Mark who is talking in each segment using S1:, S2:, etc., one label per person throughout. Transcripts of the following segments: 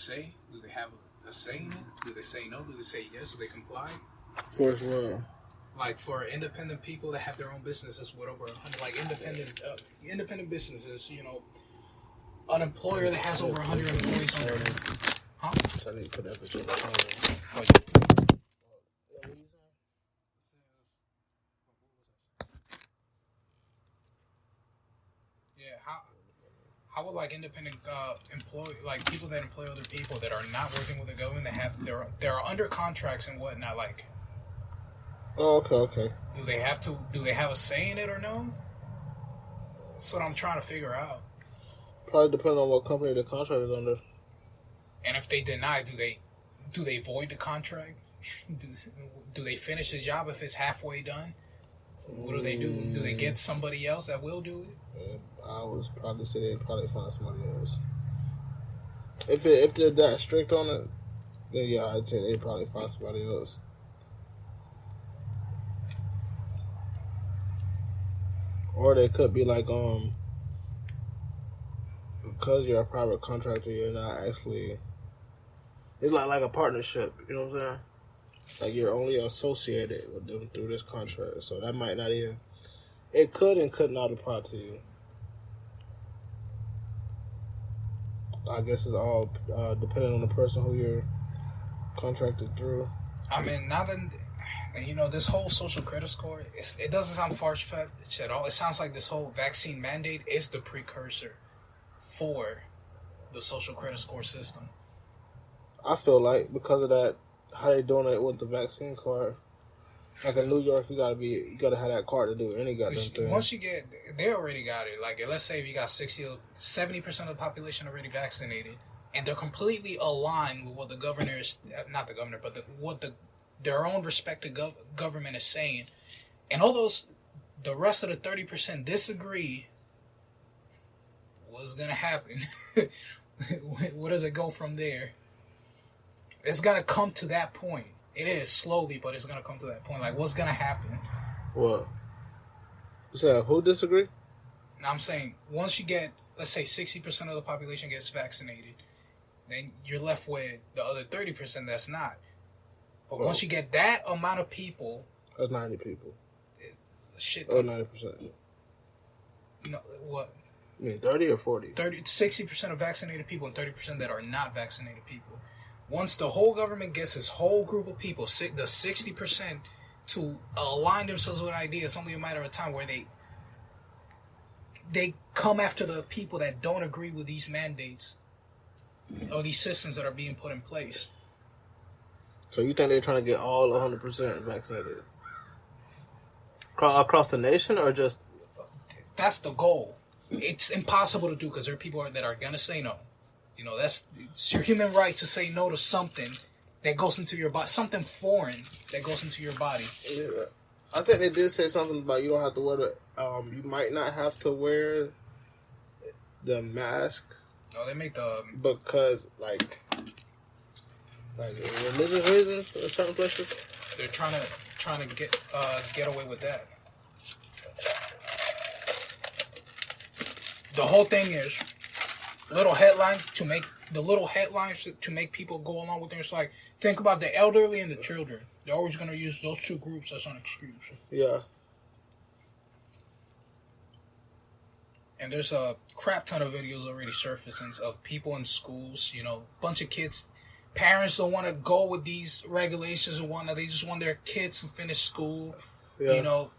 S1: say? Do they have a say in it? Do they say no? Do they say yes? Do they comply?
S2: For as well.
S1: Like for independent people that have their own businesses with over 100, like independent businesses, you know, an employer that has over 100 employees on there. Huh?
S2: So I need to put that bitch on the phone.
S1: Yeah, how would like independent like people that employ other people that are not working with the government that have they're under contracts and whatnot, like.
S2: Oh, okay.
S1: Do they have a say in it or no? That's what I'm trying to figure out.
S2: Probably depending on what company the contract is under.
S1: And if they deny, do they void the contract? do they finish the job if it's halfway done? What do they do? Do they get somebody else that will do it?
S2: I would probably say they'd probably find somebody else. If they're that strict on it, then yeah, I'd say they'd probably find somebody else. Or they could be like, because you're a private contractor, you're not actually. It's like a partnership. You know what I'm saying? Like you're only associated with them through this contract, so that might not even. It could and could not apply to you. I guess it's all depending on the person who you're contracted through.
S1: I mean, now that you know this whole social credit score, it doesn't sound far-fetched at all. It sounds like this whole vaccine mandate is the precursor for the social credit score system.
S2: I feel like because of that, how they doing it with the vaccine card. Like in New York, you gotta have that card to do any goddamn thing.
S1: Once you get, they already got it. Like let's say if you got 70% of the population already vaccinated, and they're completely aligned with what the governor is, not the governor, but their own respective government is saying, and all those, the rest of the 30% disagree. What's gonna happen? Where does it go from there? It's gonna come to that point. It is slowly, but it's gonna come to that point. Like, what's gonna happen?
S2: What? So who disagree?
S1: Now I'm saying once you get, let's say 60% of the population gets vaccinated, then you're left with the other 30% that's not. But once you get that amount of people,
S2: that's 90 people.
S1: Shit.
S2: Oh, 90%.
S1: No, what?
S2: You mean 30 or 40?
S1: 60% of vaccinated people and 30% that are not vaccinated people. Once the whole government gets this whole group of people, the 60%, to align themselves with an idea, it's only a matter of time where they come after the people that don't agree with these mandates or these systems that are being put in place.
S2: So you think they're trying to get all 100% vaccinated? Across the nation or just...
S1: That's the goal. It's impossible to do because there are people that are going to say no. You know, it's your human right to say no to something that goes into your body, something foreign that goes into your body.
S2: Yeah. I think they did say something about you don't have to wear you might not have to wear the mask.
S1: No, they make the...
S2: Because, like religious reasons in certain places.
S1: They're trying to get away with that. The whole thing is little headlines to make people go along with it. It's like, think about the elderly and the children. They're always going to use those two groups as an excuse.
S2: Yeah.
S1: And there's a crap ton of videos already surfacing of people in schools, you know, bunch of kids. Parents don't want to go with these regulations and whatnot. They just want their kids to finish school. Yeah. You know,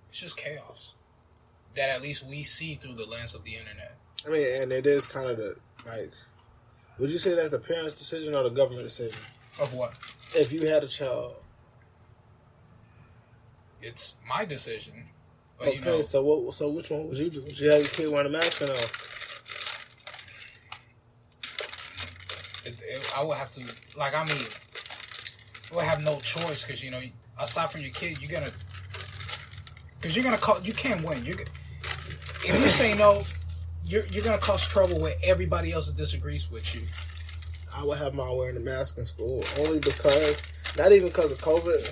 S1: it's just chaos that at least we see through the lens of the internet.
S2: I mean, and it is kind of would you say that's the parents' decision or the government decision?
S1: Of what?
S2: If you had a child.
S1: It's my decision. But,
S2: okay,
S1: you know,
S2: so which one would you do? Would you have your kid wearing a mask or no?
S1: I would have to, I would have no choice because, you know, aside from your kid, you can't win. If you say no, you're going to cause trouble with everybody else that disagrees with you.
S2: I would have mine wearing a mask in school only because, not even because of COVID.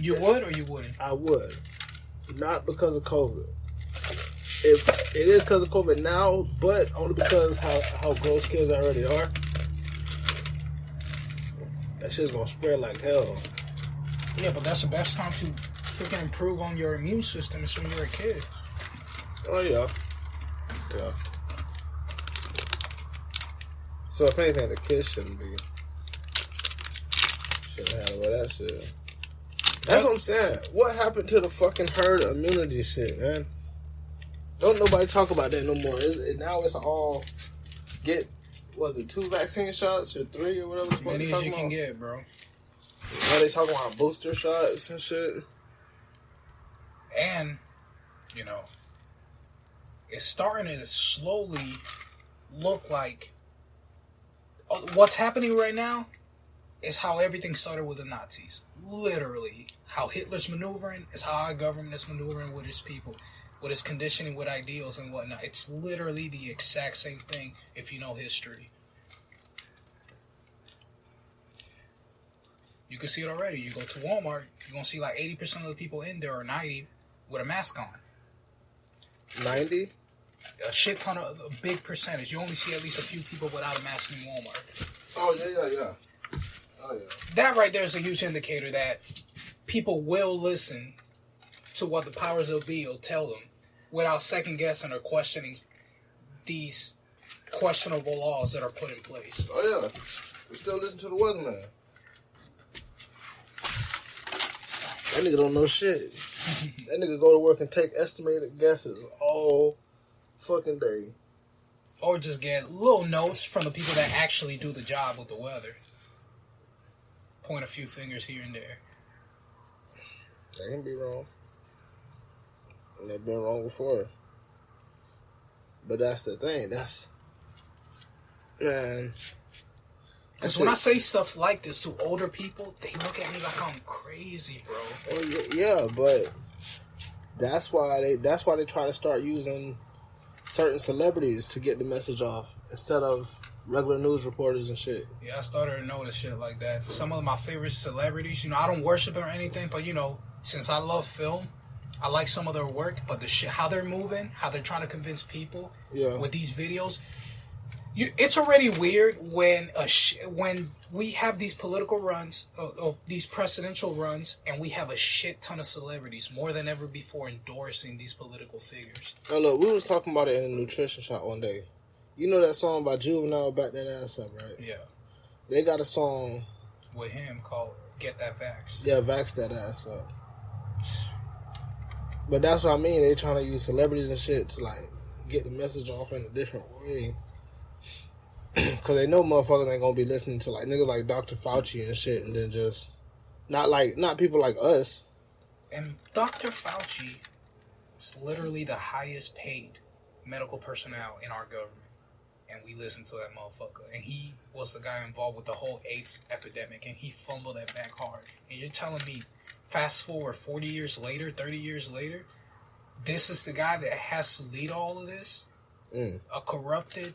S1: You would or you wouldn't?
S2: I would. Not because of COVID. if it is because of COVID now, but only because how gross kids already are. That shit's gonna spread like hell.
S1: Yeah, but that's the best time to freaking improve on your immune system is when you're a kid.
S2: Oh yeah. Yeah. So if anything, the kids shouldn't handle that shit. That's what I'm saying. What happened to the fucking herd immunity shit, man? Don't nobody talk about that no more. Now it's all get, was it 2 vaccine shots or 3 or whatever?
S1: As many as you can get, bro.
S2: Now they talking about booster shots and shit.
S1: And, you know, it's starting to slowly look like what's happening right now is how everything started with the Nazis. Literally. How Hitler's maneuvering is how our government is maneuvering with its people. With its conditioning, with ideals and whatnot. It's literally the exact same thing if you know history. You can see it already. You go to Walmart, you're going to see like 80% of the people in there, or 90, with a mask on.
S2: 90?
S1: A shit ton of, a big percentage. You only see at least a few people without a mask in Walmart.
S2: Oh, yeah. Oh, yeah.
S1: That right there is a huge indicator that people will listen to what the powers that be will tell them without second guessing or questioning these questionable laws that are put in place.
S2: Oh, yeah. We still listen to the weatherman. That nigga don't know shit. That nigga go to work and take estimated guesses all fucking day.
S1: Or just get little notes from the people that actually do the job with the weather. Point a few fingers here and there.
S2: They can be wrong. And they've been wrong before. But that's the thing. Man.
S1: Because when I say stuff like this to older people, they look at me like I'm crazy, bro.
S2: Oh, yeah, but that's why they try to start using certain celebrities to get the message off instead of regular news reporters and shit.
S1: Yeah, I started to notice shit like that. Some of my favorite celebrities, you know, I don't worship them or anything, but, you know, since I love film, I like some of their work, but the shit, how they're moving, how they're trying to convince people with these videos, it's already weird when when we have these political runs, these presidential runs, and we have a shit ton of celebrities, more than ever before, endorsing these political figures.
S2: Now look, we was talking about it in a nutrition shop one day. You know that song by Juvenile, Back That Ass Up, right?
S1: Yeah.
S2: They got a song
S1: with him called Get That Vax.
S2: Yeah, Vax That Ass Up. But that's what I mean. They trying to use celebrities and shit to like get the message off in a different way. Cause they know motherfuckers ain't gonna be listening to like niggas like Dr. Fauci and shit, and then just not people like us.
S1: And Dr. Fauci is literally the highest paid medical personnel in our government, and we listen to that motherfucker. And he was the guy involved with the whole AIDS epidemic, and he fumbled that back hard. And you're telling me, fast forward 40 years later, 30 years later, this is the guy that has to lead all of this? A corrupted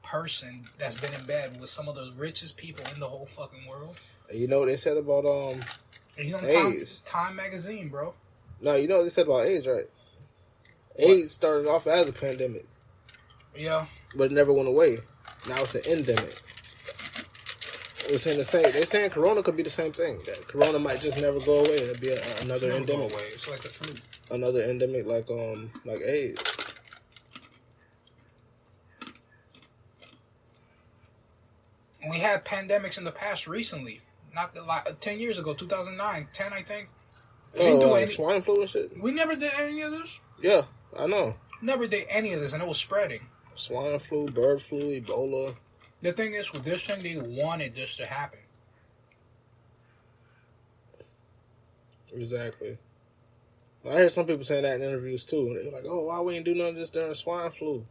S1: person that's been in bed with some of the richest people in the whole fucking world.
S2: You know what they said about
S1: he's on
S2: AIDS.
S1: Time magazine, bro.
S2: No, you know what they said about AIDS, right? What? AIDS started off as a pandemic.
S1: Yeah.
S2: But it never went away. Now it's an endemic. They're saying the same. They're saying Corona could be the same thing. That Corona might just never go away. It'll be another endemic.
S1: Go away. It's like the flu.
S2: Another endemic like AIDS.
S1: We had pandemics in the past recently. Not 10 years ago, 2009, 10 I think. We didn't do any
S2: swine flu and shit.
S1: We never did any of this.
S2: Yeah, I know.
S1: Never did any of this, and it was spreading.
S2: Swine flu, bird flu, Ebola.
S1: The thing is, with this thing, they wanted this to happen.
S2: Exactly. I heard some people saying that in interviews too. They're like, "Oh, why we ain't do none of this during swine flu?"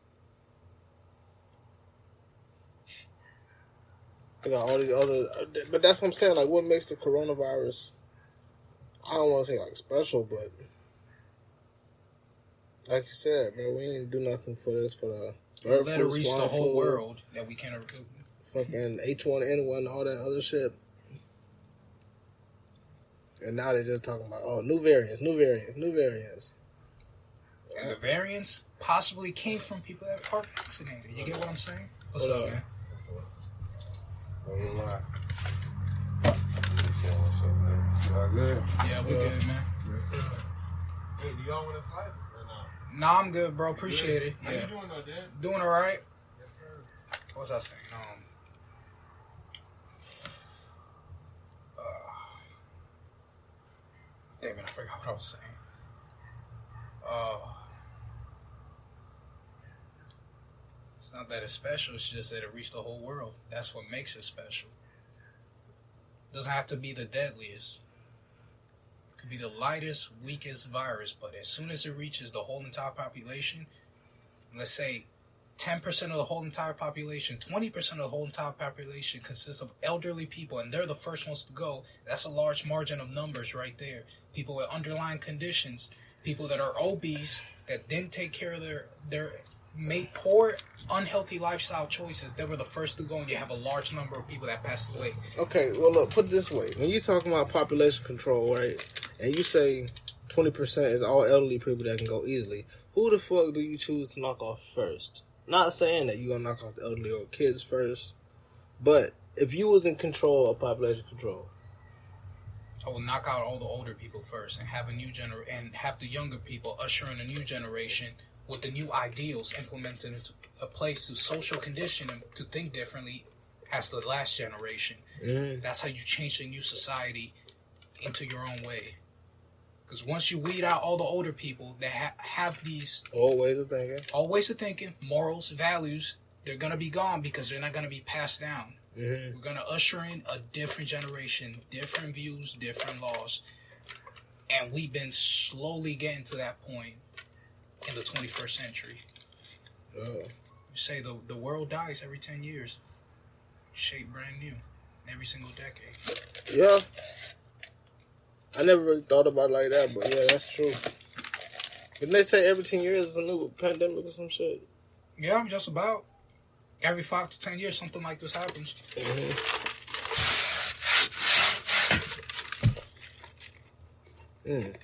S2: They got all these other, but that's what I'm saying. Like, what makes the coronavirus? I don't want to say like special, but like you said, bro, we ain't do nothing for this for the bird
S1: let
S2: flu,
S1: it reach the whole
S2: flu,
S1: world that we can't.
S2: Fucking H1N1, all that other shit. And now they're just talking about new variants.
S1: And the variants possibly came from people that are vaccinated. You get what I'm saying? What's up, man?
S2: Y'all good?
S1: Yeah, we good, man.
S3: Hey, do y'all want to slice or not?
S1: Nah, I'm good, bro. Appreciate it.
S3: How
S1: Yeah.
S3: you doing though, Dan?
S1: Doing all right.
S3: Yes, sir.
S1: What was I saying? Damn it, I forgot what I was saying. It's not that it's special, it's just that it reached the whole world. That's what makes it special. It doesn't have to be the deadliest. It could be the lightest, weakest virus, but as soon as it reaches the whole entire population, let's say 10% of the whole entire population, 20% of the whole entire population consists of elderly people, and they're the first ones to go. That's a large margin of numbers right there. People with underlying conditions, people that are obese, that didn't take care of their made poor, unhealthy lifestyle choices. They were the first to go, and you have a large number of people that passed away.
S2: Okay, well, look, put it this way. When you're talking about population control, right, and you say 20% is all elderly people that can go easily, who the fuck do you choose to knock off first? Not saying that you're going to knock off the elderly or kids first, but if you was in control of population control,
S1: I will knock out all the older people first and have a new and have the younger people usher in a new generation with the new ideals implemented into a place to social condition and to think differently as the last generation. That's how you change the new society into your own way. Because once you weed out all the older people that have these
S2: old ways of thinking,
S1: morals, values, they're going to be gone because they're not going to be passed down. We're going to usher in a different generation, different views, different laws. And we've been slowly getting to that point in the 21st century. You say the world dies every 10 years. Shaped brand new every single decade.
S2: Yeah. I never really thought about it like that, but yeah, that's true. Didn't they say every 10 years is a new pandemic or some shit?
S1: Yeah, just about. Every 5 to 10 years, something like this happens. The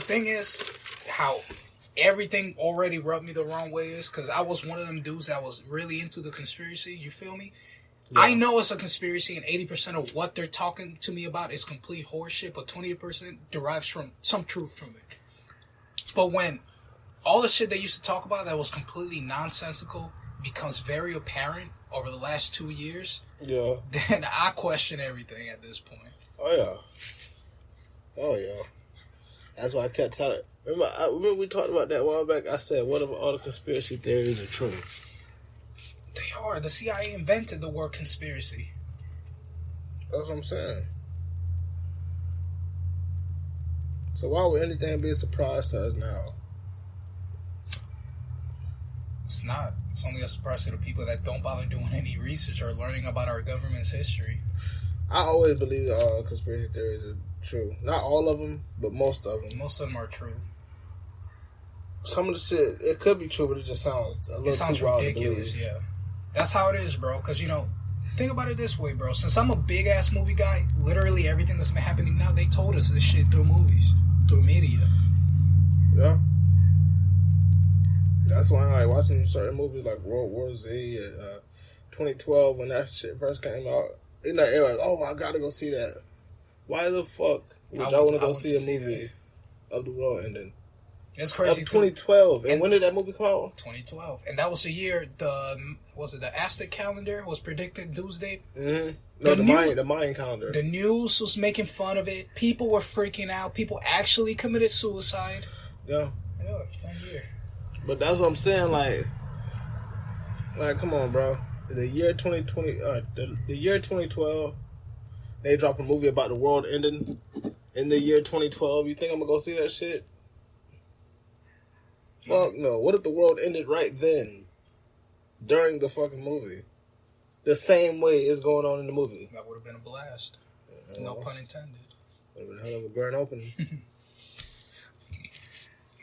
S1: thing is, how everything already rubbed me the wrong way is because I was one of them dudes that was really into the conspiracy. You feel me? Yeah. I know it's a conspiracy, and 80% of what they're talking to me about is complete horseshit, but 20% derives from some truth from it. But when all the shit they used to talk about that was completely nonsensical becomes very apparent over the last 2 years, then I question everything at this point.
S2: Oh yeah. That's why I kept telling. Remember we talked about that a while back? I said, what if all the conspiracy theories are true?
S1: They are. The CIA invented the word conspiracy.
S2: That's what I'm saying. So why would anything be a surprise to us now?
S1: It's not. It's only a surprise to the people that don't bother doing any research or learning about our government's history.
S2: I always believe that all conspiracy theories are true. Not all of them, but most of them.
S1: Most of them are true.
S2: Some of the shit, it could be true, but it just sounds a little too wild to believe.
S1: Yeah. That's how it is, bro. Because, think about it this way, bro. Since I'm a big-ass movie guy, literally everything that's been happening now, they told us this shit through movies, through media.
S2: Yeah. That's why I like watching certain movies like World War Z, 2012, when that shit first came out. In that era, I gotta go see that. Why the fuck would y'all want to go see a movie of the world ending?
S1: It's crazy.
S2: Of 2012. And when did that movie come out?
S1: 2012. And that was the year the Aztec calendar was predicted doomsday?
S2: Mm-hmm. No, the Mayan calendar.
S1: The news was making fun of it. People were freaking out. People actually committed suicide.
S2: Yeah.
S1: Yeah, fun year.
S2: But that's what I'm saying, like come on, bro. The year 2020, the year 2012, they dropped a movie about the world ending in the year 2012. You think I'm gonna go see that shit? Fuck no. What if the world ended right then, during the fucking movie? The same way it's going on in the movie.
S1: That would have been a blast. No pun intended.
S2: Would have been a hell of a grand opening.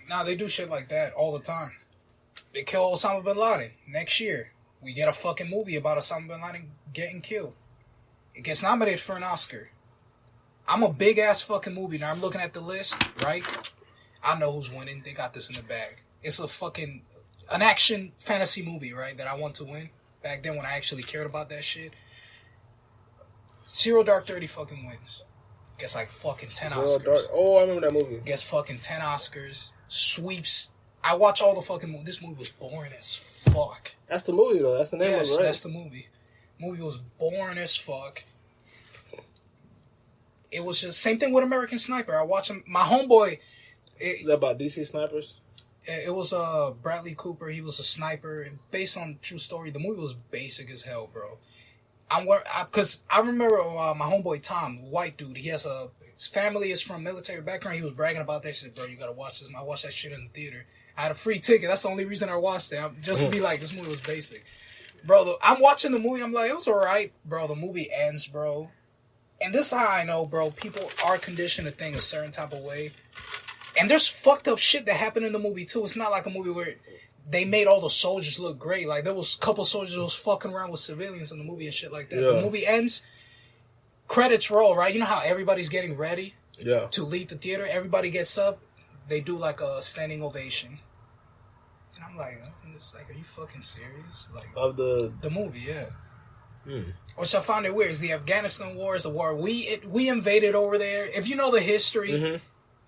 S1: Nah, they do shit like that all the time. They kill Osama bin Laden. Next year, we get a fucking movie about Osama bin Laden getting killed. It gets nominated for an Oscar. I'm a big ass fucking movie. Now I'm looking at the list, right? I know who's winning. They got this in the bag. It's an action fantasy movie, right? That I want to win. Back then when I actually cared about that shit. Zero Dark 30 fucking wins. Gets like fucking 10 Oscars.
S2: Oh, I remember that movie.
S1: Gets fucking 10 Oscars. Sweeps. I watch all the fucking movies. This movie was boring as fuck.
S2: That's the movie, though. That's the name of it, right?
S1: That's the movie. Movie was boring as fuck. It was just same thing with American Sniper. I watch him. My homeboy.
S2: Is that about DC snipers?
S1: It was Bradley Cooper. He was a sniper based on true story. The movie was basic as hell, bro. Because I remember my homeboy Tom, white dude. His family is from military background. He was bragging about that. He said, "Bro, you gotta watch this." I watched that shit in the theater. I had a free ticket. That's the only reason I watched it. Just to be like, this movie was basic, bro. I'm watching the movie. I'm like, it was alright, bro. The movie ends, bro. And this is how I know, bro. People are conditioned to think a certain type of way. And there's fucked up shit that happened in the movie, too. It's not like a movie where they made all the soldiers look great. Like, there was a couple soldiers that was fucking around with civilians in the movie and shit like that. Yeah. The movie ends, credits roll, right? You know how everybody's getting ready to leave the theater? Everybody gets up. They do, like, a standing ovation. And I'm like, are you fucking serious? Like,
S2: of the
S1: movie, yeah. Which I found it weird. Is the Afghanistan war is a war we invaded over there. If you know the history,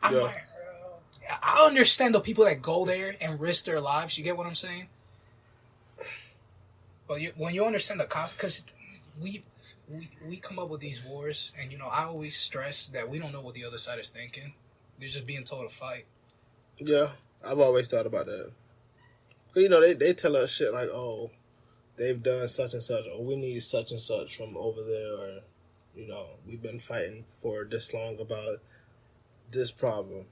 S1: I'm like, I understand the people that go there and risk their lives. You get what I'm saying? But when you understand the cost, because we come up with these wars, and I always stress that we don't know what the other side is thinking. They're just being told to fight. Yeah,
S2: I've always thought about that. Cause they tell us shit like, oh, they've done such and such, or we need such and such from over there, or we've been fighting for this long about this problem.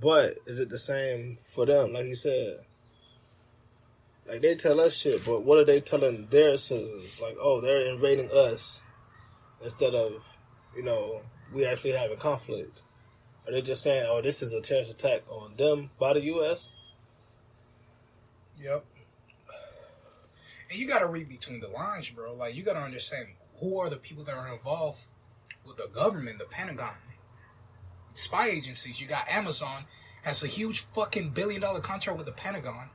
S2: But is it the same for them? Like you said, like they tell us shit, but what are they telling their citizens? Like, oh, they're invading us instead of, we actually have a conflict. Are they just saying, oh, this is a terrorist attack on them by the U.S.?
S1: Yep. And you got to read between the lines, bro. Like, you got to understand who are the people that are involved with the government, the Pentagon, spy agencies. You got Amazon has a huge fucking $1 billion contract with the Pentagon.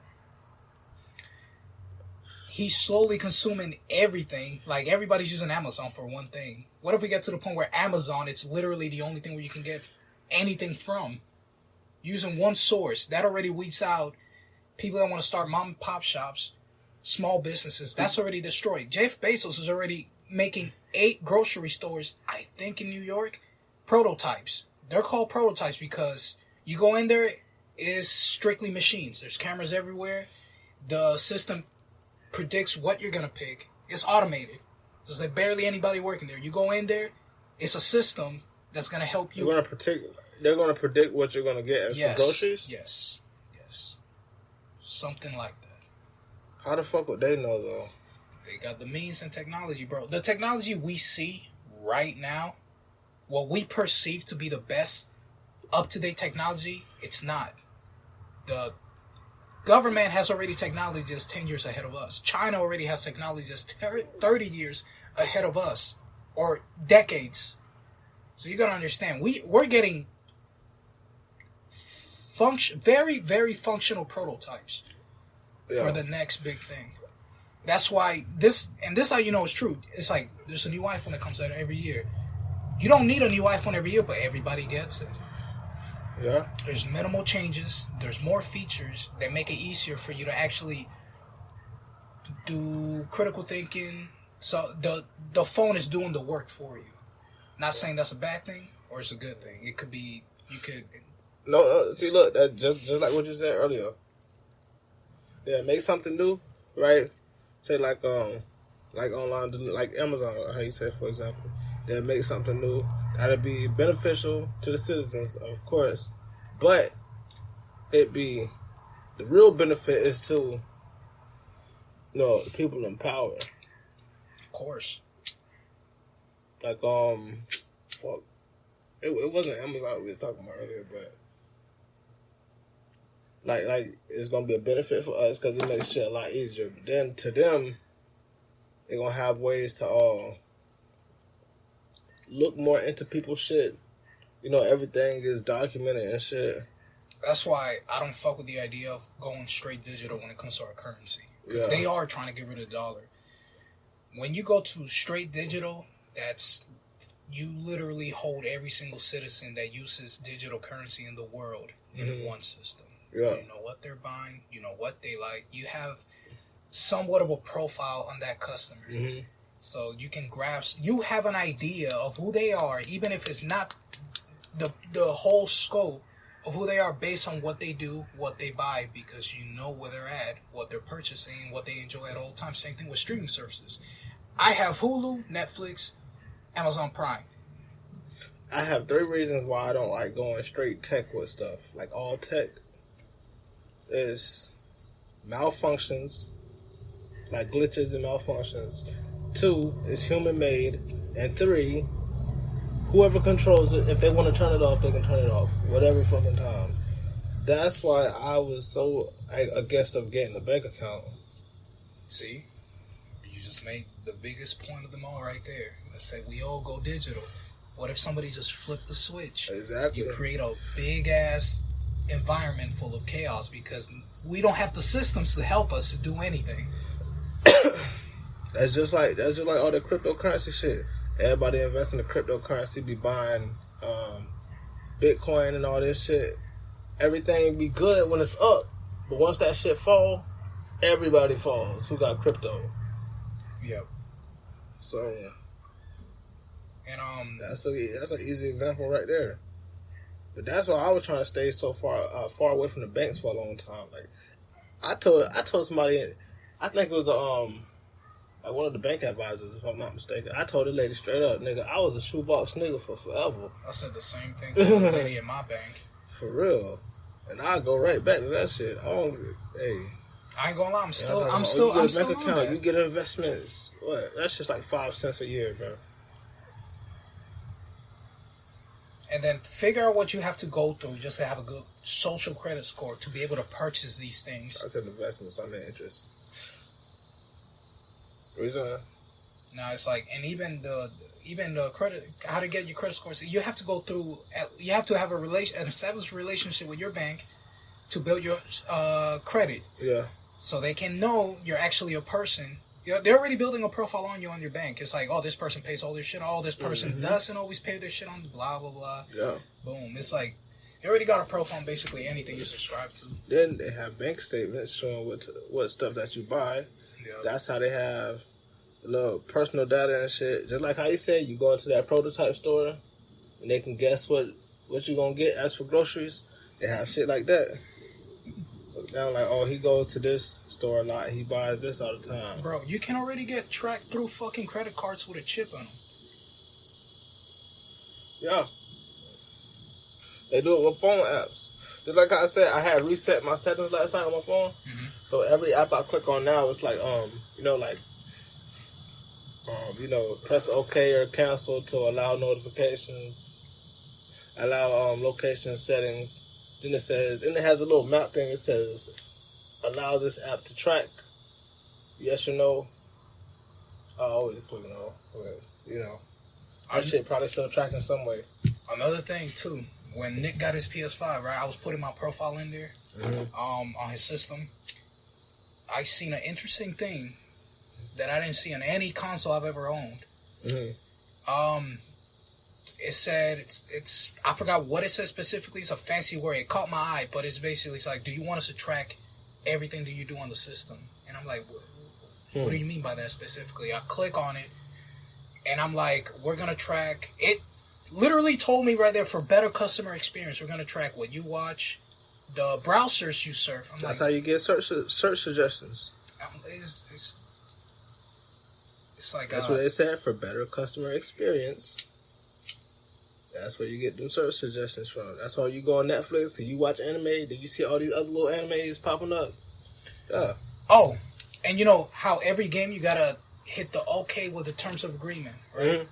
S1: He's slowly consuming everything. Like, everybody's using Amazon for one thing. What if we get to the point where Amazon, it's literally the only thing where you can get anything from? Using one source. That already weeds out people that want to start mom and pop shops, small businesses. That's already destroyed. Jeff Bezos is already making 8 grocery stores, I think in New York, prototypes. They're called prototypes because you go in there, it is strictly machines. There's cameras everywhere. The system predicts what you're going to pick. It's automated. There's like barely anybody working there. You go in there, it's a system that's going to help you.
S2: They're going to predict what you're going to get as for groceries?
S1: Yes. Something like that.
S2: How the fuck would they know, though?
S1: They got the means and technology, bro. The technology we see right now, what we perceive to be the best up-to-date technology, it's not. The government has already technology that's 10 years ahead of us. China already has technology that's 30 years ahead of us. Or decades. So you gotta understand, we're getting very, very functional prototypes for the next big thing. That's why this how you know it's true. It's like there's a new iPhone that comes out every year. You don't need a new iPhone every year, but everybody gets it.
S2: Yeah.
S1: There's minimal changes. There's more features that make it easier for you to actually do critical thinking. So the phone is doing the work for you. Not saying that's a bad thing or it's a good thing. It could be
S2: No, see, look, that just like what you said earlier. Yeah, make something new, right? Say like online, like Amazon, how you said, for example. Yeah, make something new. That'd be beneficial to the citizens, of course, but the real benefit is to the people in power.
S1: Of course.
S2: Like fuck. It wasn't Amazon we was talking about earlier, but like it's gonna be a benefit for us because it makes shit a lot easier. But then to them, they're gonna have ways to look more into people's shit. You know, everything is documented and shit.
S1: That's why I don't fuck with the idea of going straight digital when it comes to our currency. Because they are trying to get rid of the dollar. When you go to straight digital, you literally hold every single citizen that uses digital currency in the world in one system. Yeah. You know what they're buying. You know what they like. You have somewhat of a profile on that customer. So you can grasp. You have an idea of who they are, even if it's not the whole scope of who they are based on what they do, what they buy, because you know where they're at, what they're purchasing, what they enjoy at all times. Same thing with streaming services. I have Hulu, Netflix, Amazon Prime.
S2: I have 3 reasons why I don't like going straight tech with stuff. Like all tech is malfunctions, like glitches and malfunctions. 2 is human made, and 3, whoever controls it, if they want to turn it off, they can turn it off. Whatever fucking time. That's why I was so against of getting a bank account.
S1: See? You just made the biggest point of them all right there. Let's say we all go digital. What if somebody just flipped the switch?
S2: Exactly.
S1: You create a big-ass environment full of chaos because we don't have the systems to help us to do anything.
S2: That's just like all the cryptocurrency shit. Everybody investing in cryptocurrency, be buying Bitcoin and all this shit. Everything be good when it's up, but once that shit fall, everybody falls who got crypto.
S1: Yep.
S2: So,
S1: and
S2: that's an easy example right there. But that's why I was trying to stay so far away from the banks for a long time. Like I told somebody, I think it was like one of the bank advisors, if I'm not mistaken. I told the lady straight up, nigga, I was a shoebox nigga for forever.
S1: I said the same thing to the lady at my bank.
S2: For real. And I go right back to that shit. I
S1: ain't gonna lie, I'm still
S2: you get a bank account, you get investments. What? That's just like 5 cents a year, bro.
S1: And then figure out what you have to go through just to have a good social credit score to be able to purchase these things.
S2: I said investments, I meant interest. Reason?
S1: No, it's like, and even the credit, how to get your credit scores. You have to go through. You have to have an established relationship with your bank to build your credit.
S2: Yeah.
S1: So they can know you're actually a person. They're already building a profile on you on your bank. It's like, oh, this person pays all their shit. Oh, this person doesn't always pay their shit on blah blah blah.
S2: Yeah.
S1: Boom. It's like they already got a profile on basically anything you subscribe to.
S2: Then they have bank statements showing what stuff that you buy. Yep. That's how they have a little personal data and shit. Just like how you said, you go into that prototype store and they can guess what you're gonna get. As for groceries, they have shit like that. Look down like, oh, he goes to this store a lot. He buys this all the time.
S1: Bro, you can already get tracked through fucking credit cards with a chip on them.
S2: Yeah. They do it with phone apps. Just like I said, I had reset my settings last night on my phone. Mm-hmm. So every app I click on now, it's like, press OK or cancel to allow notifications, allow location settings. Then it has a little map thing. It says, allow this app to track. Yes or no. I always click no. That shit probably still tracking some way.
S1: Another thing too, when Nick got his PS5, right, I was putting my profile in there, on his system. I seen an interesting thing that I didn't see on any console I've ever owned. Mm-hmm. It said it's I forgot what it said specifically. It's a fancy word. It caught my eye, but it's basically like, do you want us to track everything that you do on the system? And I'm like, what do you mean by that specifically? I click on it, and I'm like, we're gonna track it. Literally told me right there, for better customer experience, we're gonna track what you watch, the browsers you surf.
S2: That's how you get search suggestions.
S1: It's like
S2: that's what they said, for better customer experience. That's where you get them search suggestions from. That's why you go on Netflix and you watch anime. Then you see all these other little animes popping up. Yeah.
S1: Oh, and you know how every game you gotta hit the OK with the terms of agreement, right? Mm-hmm.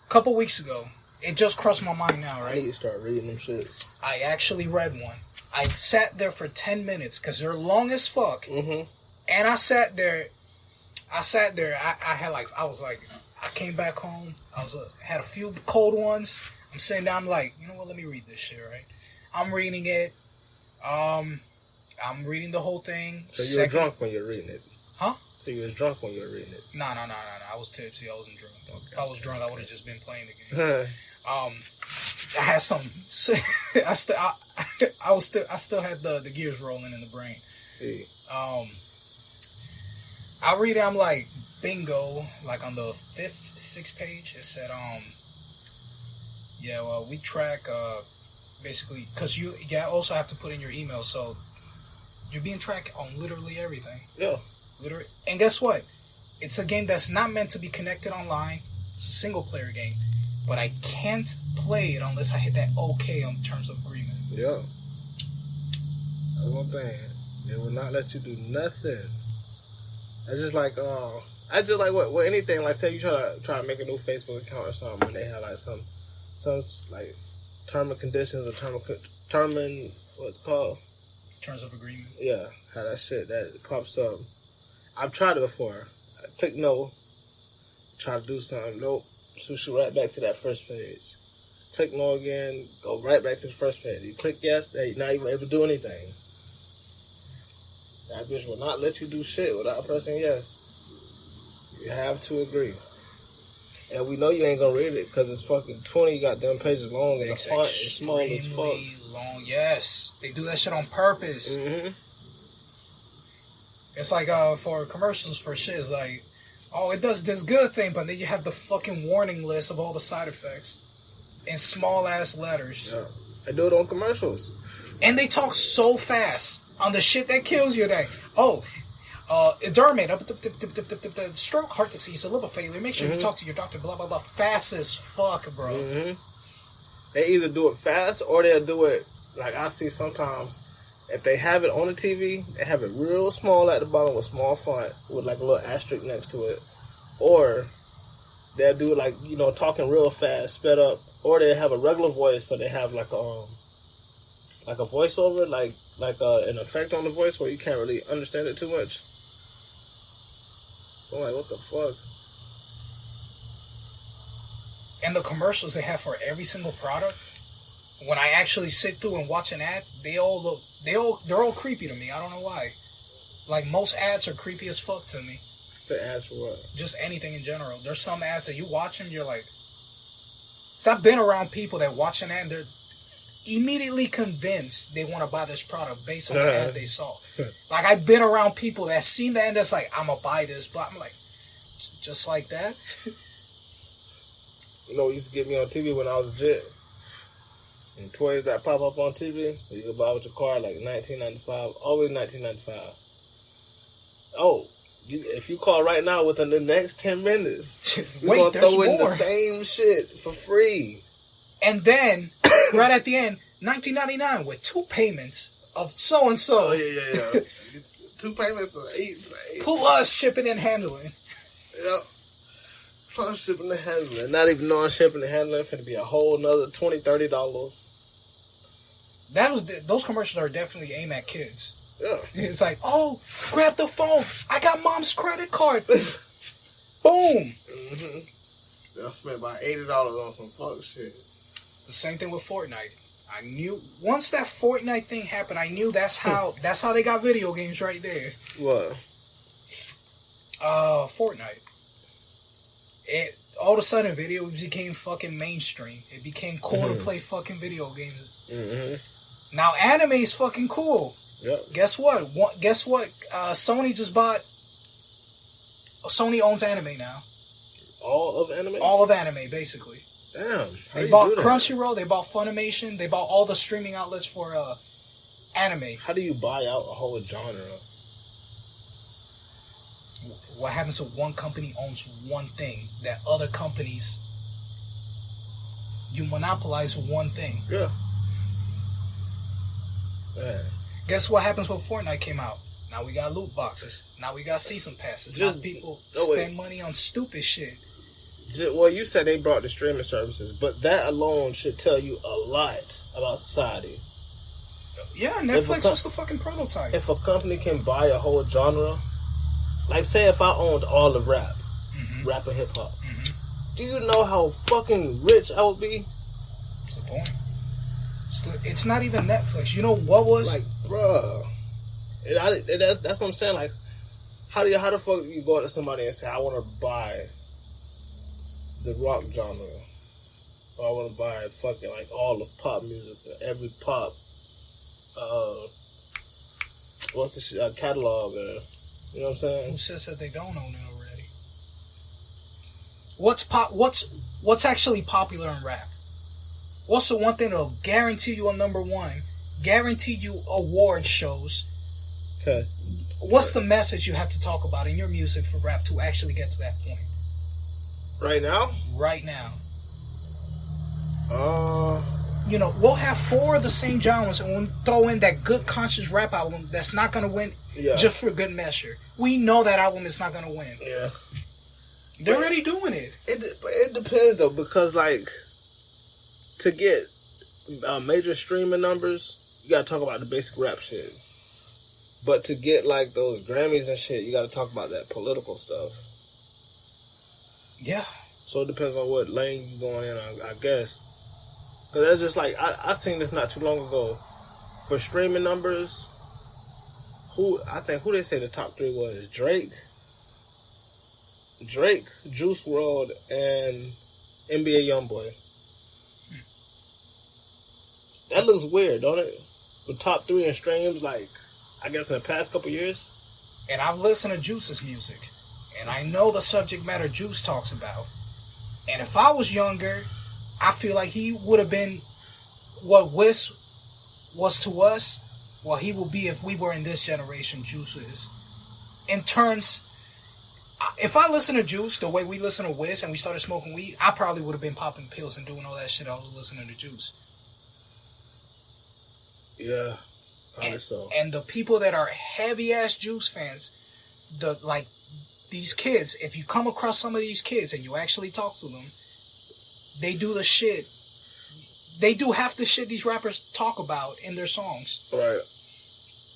S1: A couple weeks ago, it just crossed my mind now, right?
S2: I need to start reading them shits.
S1: I actually read one. I sat there for 10 minutes because they're long as fuck. Mm-hmm. And I sat there. I I came back home. Had a few cold ones. I'm sitting down like, you know what? Let me read this shit, right? I'm reading it. I'm reading the whole thing.
S2: So you were drunk when you were reading it?
S1: Huh?
S2: So you was drunk when you were reading it?
S1: No. I was tipsy. I wasn't drunk. Okay. If I was drunk, I would have just been playing the game. I had some. I still had the gears rolling in the brain.
S2: Hey.
S1: I read it. I'm like, bingo. Like on the 6th page, it said, yeah, well, we track basically because you also have to put in your email, so you're being tracked on literally everything.
S2: Yeah.
S1: Literally, and guess what? It's a game that's not meant to be connected online. It's a single player game, but I can't play it unless I hit that OK on terms of agreement.
S2: Yeah. That's one thing. They will not let you do nothing. It's just like what anything, like say you try to make a new Facebook account or something, and they have like some like term and conditions or term and what's it called?
S1: Terms of agreement.
S2: Yeah, how that shit that pops up. I've tried it before. I click no, try to do something, nope. Switch right back to that first page. Click no again, go right back to the first page. You click yes, you're not even able to do anything. That bitch will not let you do shit without pressing yes. You have to agree. And we know you ain't gonna read it because it's fucking 20 goddamn pages long and the font is small as fuck.
S1: Long, yes. They do that shit on purpose.
S2: Mm-hmm.
S1: It's like for commercials for shit, it's like, oh, it does this good thing, but then you have the fucking warning list of all the side effects in small ass letters.
S2: Yeah. I do it on commercials.
S1: And they talk so fast on the shit that kills you. That Ivermectin, the stroke, heart disease, a liver failure. Make sure you talk to your doctor. Blah blah blah. Fast as fuck, bro.
S2: Mm-hmm. They either do it fast or they'll do it like I see sometimes. If they have it on the TV, they have it real small at the bottom with small font with like a little asterisk next to it, or they'll do it like talking real fast, sped up, or they have a regular voice but they have like a voiceover, like an effect on the voice where you can't really understand it too much. I'm like, what the fuck?
S1: And the commercials they have for every single product, when I actually sit through and watch an ad, they're all creepy to me. I don't know why. Like most ads are creepy as fuck to me.
S2: The ads for what?
S1: Just anything in general. There's some ads that you watch them, you're like. So I've been around people that watch an ad and they're immediately convinced they want to buy this product based on the ad they saw. Like I've been around people that seen that and that's like, I'm gonna buy this, but I'm like, just like that.
S2: You know what used to get me on TV when I was legit? And toys that pop up on TV, you can buy with your card like $19.95, always $19.95. Oh, if you call right now within the next 10 minutes, we're going to throw in the same shit for free.
S1: And then, right at the end, $19.99 with 2 payments of so-and-so.
S2: Oh, yeah. 2 payments of 8.
S1: Plus shipping and handling.
S2: Yep. Plus shipping and handling. Not even knowing shipping and handling. It's going to be a whole nother $20, $30.
S1: Those commercials are definitely aimed at kids.
S2: Yeah.
S1: It's like, oh, grab the phone. I got mom's credit card. Boom.
S2: Mm-hmm. I spent about $80 on some fuck shit.
S1: The same thing with Fortnite. I knew once that Fortnite thing happened, I knew that's how they got video games right there.
S2: What?
S1: Fortnite. All of a sudden, video became fucking mainstream. It became cool to play fucking video games.
S2: Mm-hmm.
S1: Now anime is fucking cool.
S2: Yep.
S1: Guess what? Sony just bought. Sony owns anime now.
S2: All of anime?
S1: All of anime, basically.
S2: Damn.
S1: They bought Crunchyroll, they bought Funimation, they bought all the streaming outlets for anime.
S2: How do you buy out a whole genre?
S1: What happens if one company owns one thing that other companies, you monopolize one thing?
S2: Yeah. Man.
S1: Guess what happens when Fortnite came out? Now we got loot boxes. Now we got season passes. Now people spend money on stupid shit.
S2: Well, you said they brought the streaming services, but that alone should tell you a lot about society.
S1: Yeah, Netflix was the fucking prototype.
S2: If a company can buy a whole genre, like say if I owned all of rap and hip hop, Do you know how fucking rich I would be?
S1: What's the point? It's not even Netflix. You know what was
S2: like, bruh? That's what I'm saying. Like, how the fuck you go to somebody and say, I want to buy the rock genre, or I want to buy fucking like all of pop music, every pop, what's the shit, catalog, you know what I'm saying?
S1: Who says that they don't own it already? What's actually popular in rap? What's the one thing that'll guarantee you a number one? Guarantee you award shows.
S2: Okay.
S1: What's the message you have to talk about in your music for rap to actually get to that point?
S2: Right now?
S1: Right now.
S2: You
S1: know, we'll have 4 of the same genres and we'll throw in that good conscious rap album that's not going to win just for good measure. We know that album is not going to win.
S2: Yeah.
S1: They're already doing it.
S2: It depends, though, because, like, to get major streaming numbers, you got to talk about the basic rap shit. But to get, like, those Grammys and shit, you got to talk about that political stuff.
S1: Yeah.
S2: So it depends on what lane you going in, I guess. Because that's just like, I seen this not too long ago. For streaming numbers, who they say the top 3 was? Drake, Juice WRLD, and NBA Youngboy. That looks weird, don't it? The top 3 in streams, like, I guess in the past couple years.
S1: And I've listened to Juice's music. And I know the subject matter Juice talks about. And if I was younger, I feel like he would have been what Wiz was to us, what he will be if we were in this generation, Juice is. In terms, if I listen to Juice the way we listen to Wiz and we started smoking weed, I probably would have been popping pills and doing all that shit I was listening to Juice.
S2: Yeah, probably so.
S1: And the people that are heavy-ass Juice fans, these kids, if you come across some of these kids and you actually talk to them, they do the shit. They do half the shit these rappers talk about in their songs.
S2: Right.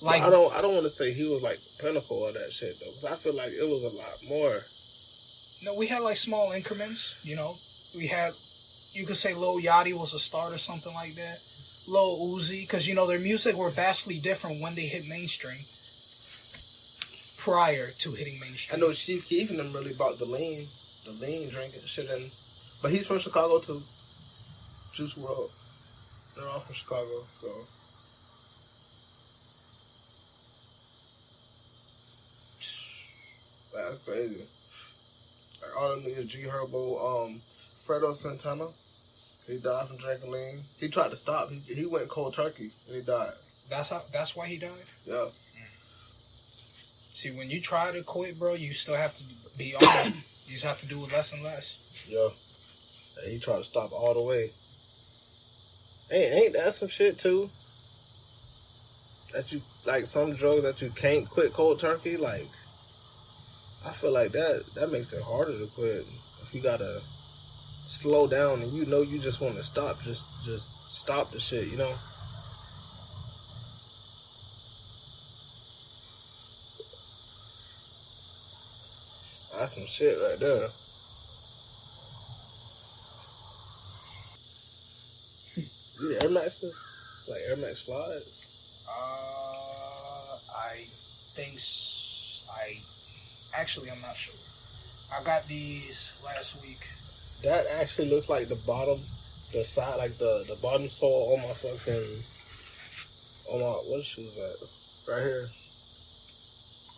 S1: Like,
S2: I don't want to say he was like the pinnacle of that shit though, because I feel like it was a lot more.
S1: No, we had like small increments. You know, we had, you could say Lil Yachty was a start or something like that. Lil Uzi, because you know their music were vastly different when they hit mainstream. Prior to hitting mainstream.
S2: I know Chief Keef and them really bought the lean drinking shit, but he's from Chicago too. Juice WRLD, they're all from Chicago, so. That's crazy. Like all them niggas, G Herbo, Fredo Santana, he died from drinking lean. He tried to stop. He went cold turkey and he died.
S1: That's why he died?
S2: Yeah.
S1: See, when you try to quit, bro, you still have to be on. You just have to do it less and less.
S2: Yeah. And he tried to stop all the way. Ain't that some shit too? That you, like some drugs that you can't quit cold turkey, like, I feel like that makes it harder to quit. If you gotta slow down and you know you just want to stop, just stop the shit, you know? That's some shit right there. You Air Maxes? Like Air Max slides?
S1: I'm not sure. I got these last week.
S2: That actually looks like the bottom, the side, like the bottom sole on my what shoes that? Right here.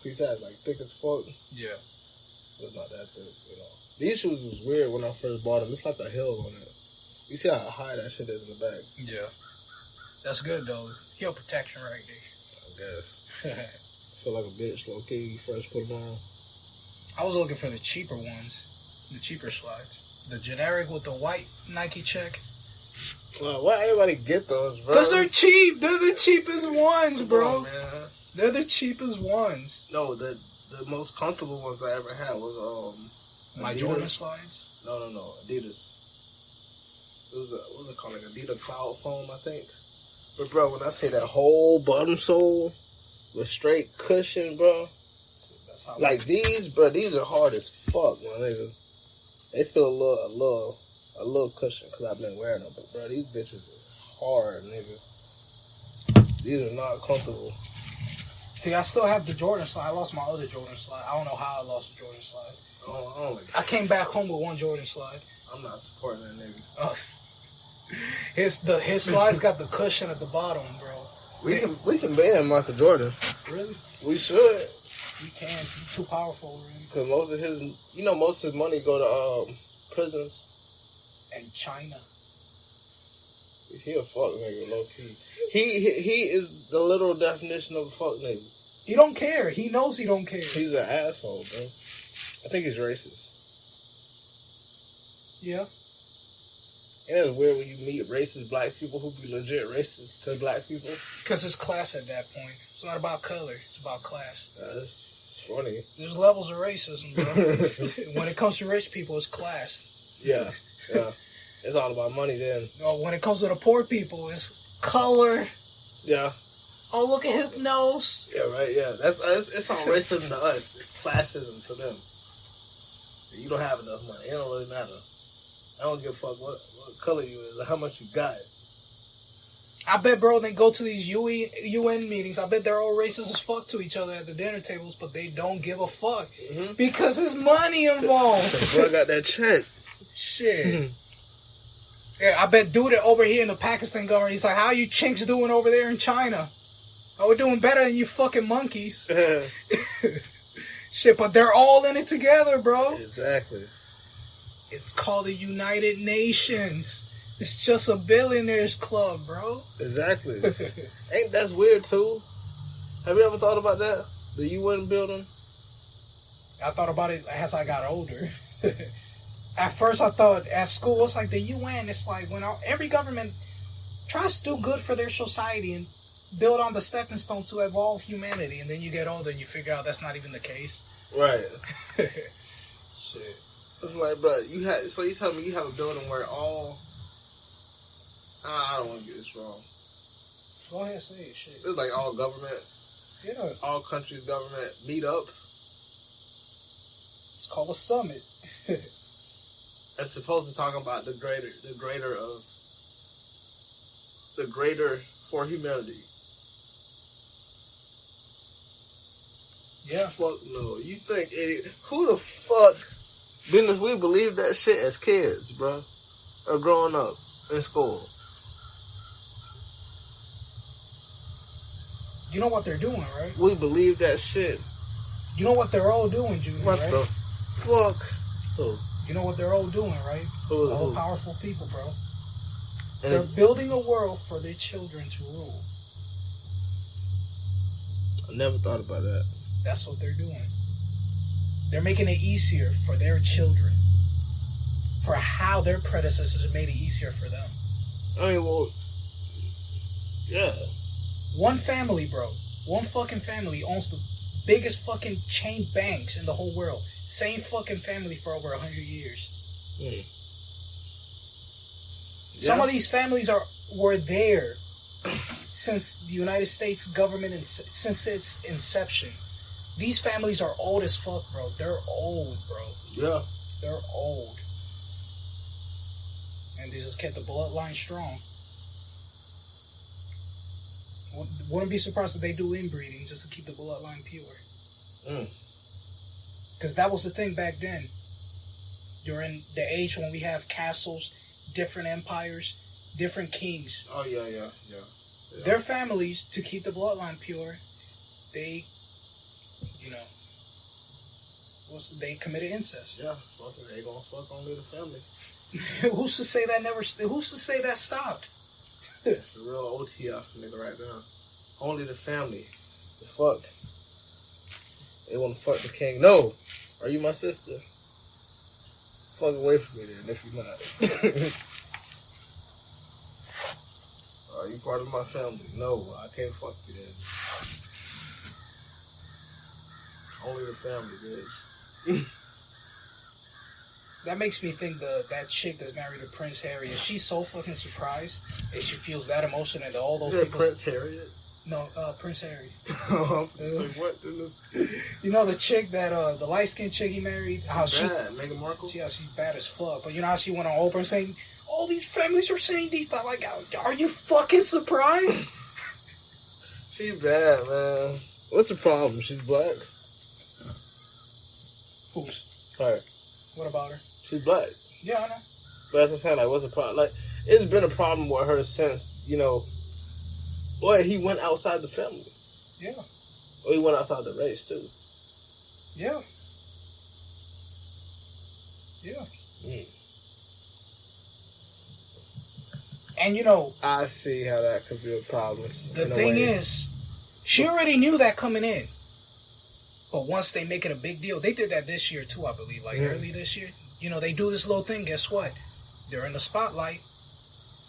S2: These ass like thick as fuck.
S1: Yeah.
S2: It's not that thick, you know. These shoes was weird when I first bought them. It's like a hill on it. You see how high that shit is in the back?
S1: Yeah. That's good though. Heel protection right there.
S2: I guess. Feel like a bitch low key you first put them on.
S1: I was looking for the cheaper ones. The cheaper slides. The generic with the white Nike check.
S2: Well, why everybody get those, bro?
S1: Because they're cheap. They're the cheapest ones, bro.
S2: On, man.
S1: They're the cheapest ones.
S2: No, the most comfortable ones I ever had was
S1: my
S2: Adidas.
S1: Jordan slides.
S2: No, Adidas. It was what was it called? Like Adidas Cloud Foam, I think. But bro, when I say that whole bottom sole with straight cushion, bro,
S1: That's how
S2: like these, bro, these are hard as fuck, my nigga. They feel a little cushion because I've been wearing them. But bro, these bitches are hard, nigga. These are not comfortable.
S1: See, I still have the Jordan slide. I lost my other Jordan slide. I don't know how I lost the Jordan slide. I came back home with one Jordan slide.
S2: I'm not supporting that nigga.
S1: His slide's got the cushion at the bottom, bro.
S2: We can ban Michael Jordan.
S1: Really?
S2: We should.
S1: We can. He's too powerful, really.
S2: Because most of his money go to prisons.
S1: And China.
S2: He a fuck nigga, low key. He is the literal definition of a fuck nigga.
S1: He don't care. He knows he don't care.
S2: He's an asshole, bro. I think he's racist.
S1: Yeah.
S2: And it's weird when you meet racist black people who be legit racist to black people.
S1: Because it's class at that point. It's not about color. It's about class.
S2: That's funny.
S1: There's levels of racism, bro. When it comes to rich people, it's class.
S2: Yeah. It's all about money then.
S1: When it comes to the poor people, it's color.
S2: Yeah.
S1: Oh, look at his nose.
S2: Yeah, right, yeah. It's all racism to us. It's classism to them. You don't have enough money. It don't really matter. I don't give a fuck what color you is or how much you got.
S1: I bet, bro, they go to these UN meetings. I bet they're all racist as fuck to each other at the dinner tables, but they don't give a fuck. Mm-hmm. Because there's money involved.
S2: Bro, I got that check.
S1: Shit. Yeah, I bet dude over here in the Pakistan government, he's like, how you chinks doing over there in China? Oh, we're doing better than you fucking monkeys. Shit, but they're all in it together, bro.
S2: Exactly.
S1: It's called the United Nations. It's just a billionaires club, bro.
S2: Exactly. Ain't that weird, too? Have you ever thought about that? The UN building?
S1: I thought about it as I got older. At first, I thought at school, it's like the UN. It's like when every government tries to do good for their society and build on the stepping stones to evolve humanity. And then you get older and you figure out that's not even the case.
S2: Right.
S1: Shit.
S2: It's like, bro, so you tell me you have a building where all... I don't want to get this wrong.
S1: Go ahead, say it, shit.
S2: It's like all government, all countries' government meet up.
S1: It's called a summit.
S2: It's supposed to talk about the greater for humanity.
S1: Yeah.
S2: Fuck no. You think who the fuck? Business, we believe that shit as kids, bro, or growing up in school.
S1: You know what they're doing, right?
S2: We believe that shit.
S1: You know what they're all doing, Junior,
S2: what
S1: right?
S2: The fuck? Who?
S1: You know what they're all doing, right?
S2: Who?
S1: All powerful people, bro. They're building a world for their children to rule.
S2: I never thought about that.
S1: That's what they're doing. They're making it easier for their children. For how their predecessors made it easier for them.
S2: I mean, well, yeah.
S1: One family, bro. One fucking family owns the biggest fucking chain banks in the whole world. Same fucking family for over 100 years.
S2: Yeah.
S1: Some of these families were there since the United States government, since its inception. These families are old as fuck, bro. They're old, bro.
S2: Yeah.
S1: They're old. And they just kept the bloodline strong. Wouldn't be surprised if they do inbreeding just to keep the bloodline pure. Because that was the thing back then. During the age when we have castles, different empires, different kings.
S2: Oh, yeah.
S1: Their families, to keep the bloodline pure, they, they committed incest.
S2: Yeah, fuck it. They gonna fuck only the family.
S1: Who's to say that stopped?
S2: It's the real OTF nigga right now. Only the family. The fuck. They wanna fuck the king. No! Are you my sister? Fuck away from me then, if you're not. Are you part of my family? No, I can't fuck you then. Only the family, bitch.
S1: That makes me think that chick that's married to Prince Harry, is she so fucking surprised that she feels that emotion and all those people...
S2: Prince Harriet?
S1: No, Prince Harry.
S2: Like, what?
S1: You know the chick that the light skinned chick he married? How she
S2: Meghan Markle?
S1: Yeah, she's bad as fuck. But you know how she went on Oprah saying, all these families are saying these, like, are you fucking surprised?
S2: She's bad, man. What's the problem? She's black?
S1: Who's?
S2: Her.
S1: What about her?
S2: She's black.
S1: Yeah, I know.
S2: But that's what I'm saying. Like, what's the problem? Like, it's been a problem with her since, you know, well, he went outside the family.
S1: Yeah.
S2: Or he went outside the race, too.
S1: Yeah. Yeah. And, you know...
S2: I see how that could be a problem.
S1: The thing is, she already knew that coming in. But once they make it a big deal, they did that this year, too, I believe. Like, early this year. You know, they do this little thing. Guess what? They're in the spotlight.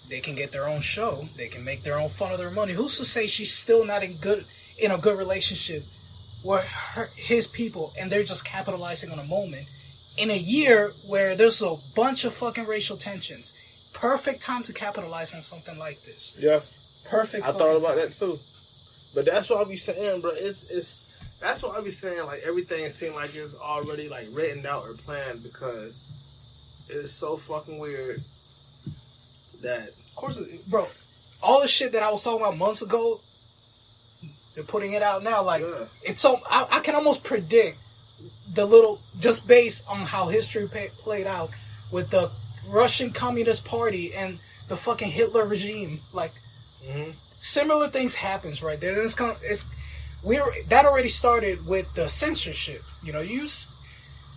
S1: They can get their own show. They can make their own fun of their money. Who's to say she's still not in a good relationship with his people, and they're just capitalizing on a moment in a year where there's a bunch of fucking racial tensions? Perfect time to capitalize on something like this.
S2: Yeah,
S1: perfect.
S2: I thought about that too, but that's what I be saying, bro. It's that's what I be saying. Like everything seems like it's already like written out or planned because it's so fucking weird. That
S1: of course, bro, all the shit that I was talking about months ago, they're putting it out now. Like it's so I can almost predict the little just based on how history played out with the Russian Communist Party and the fucking Hitler regime. Like similar things happens right there. That already started with the censorship. You know,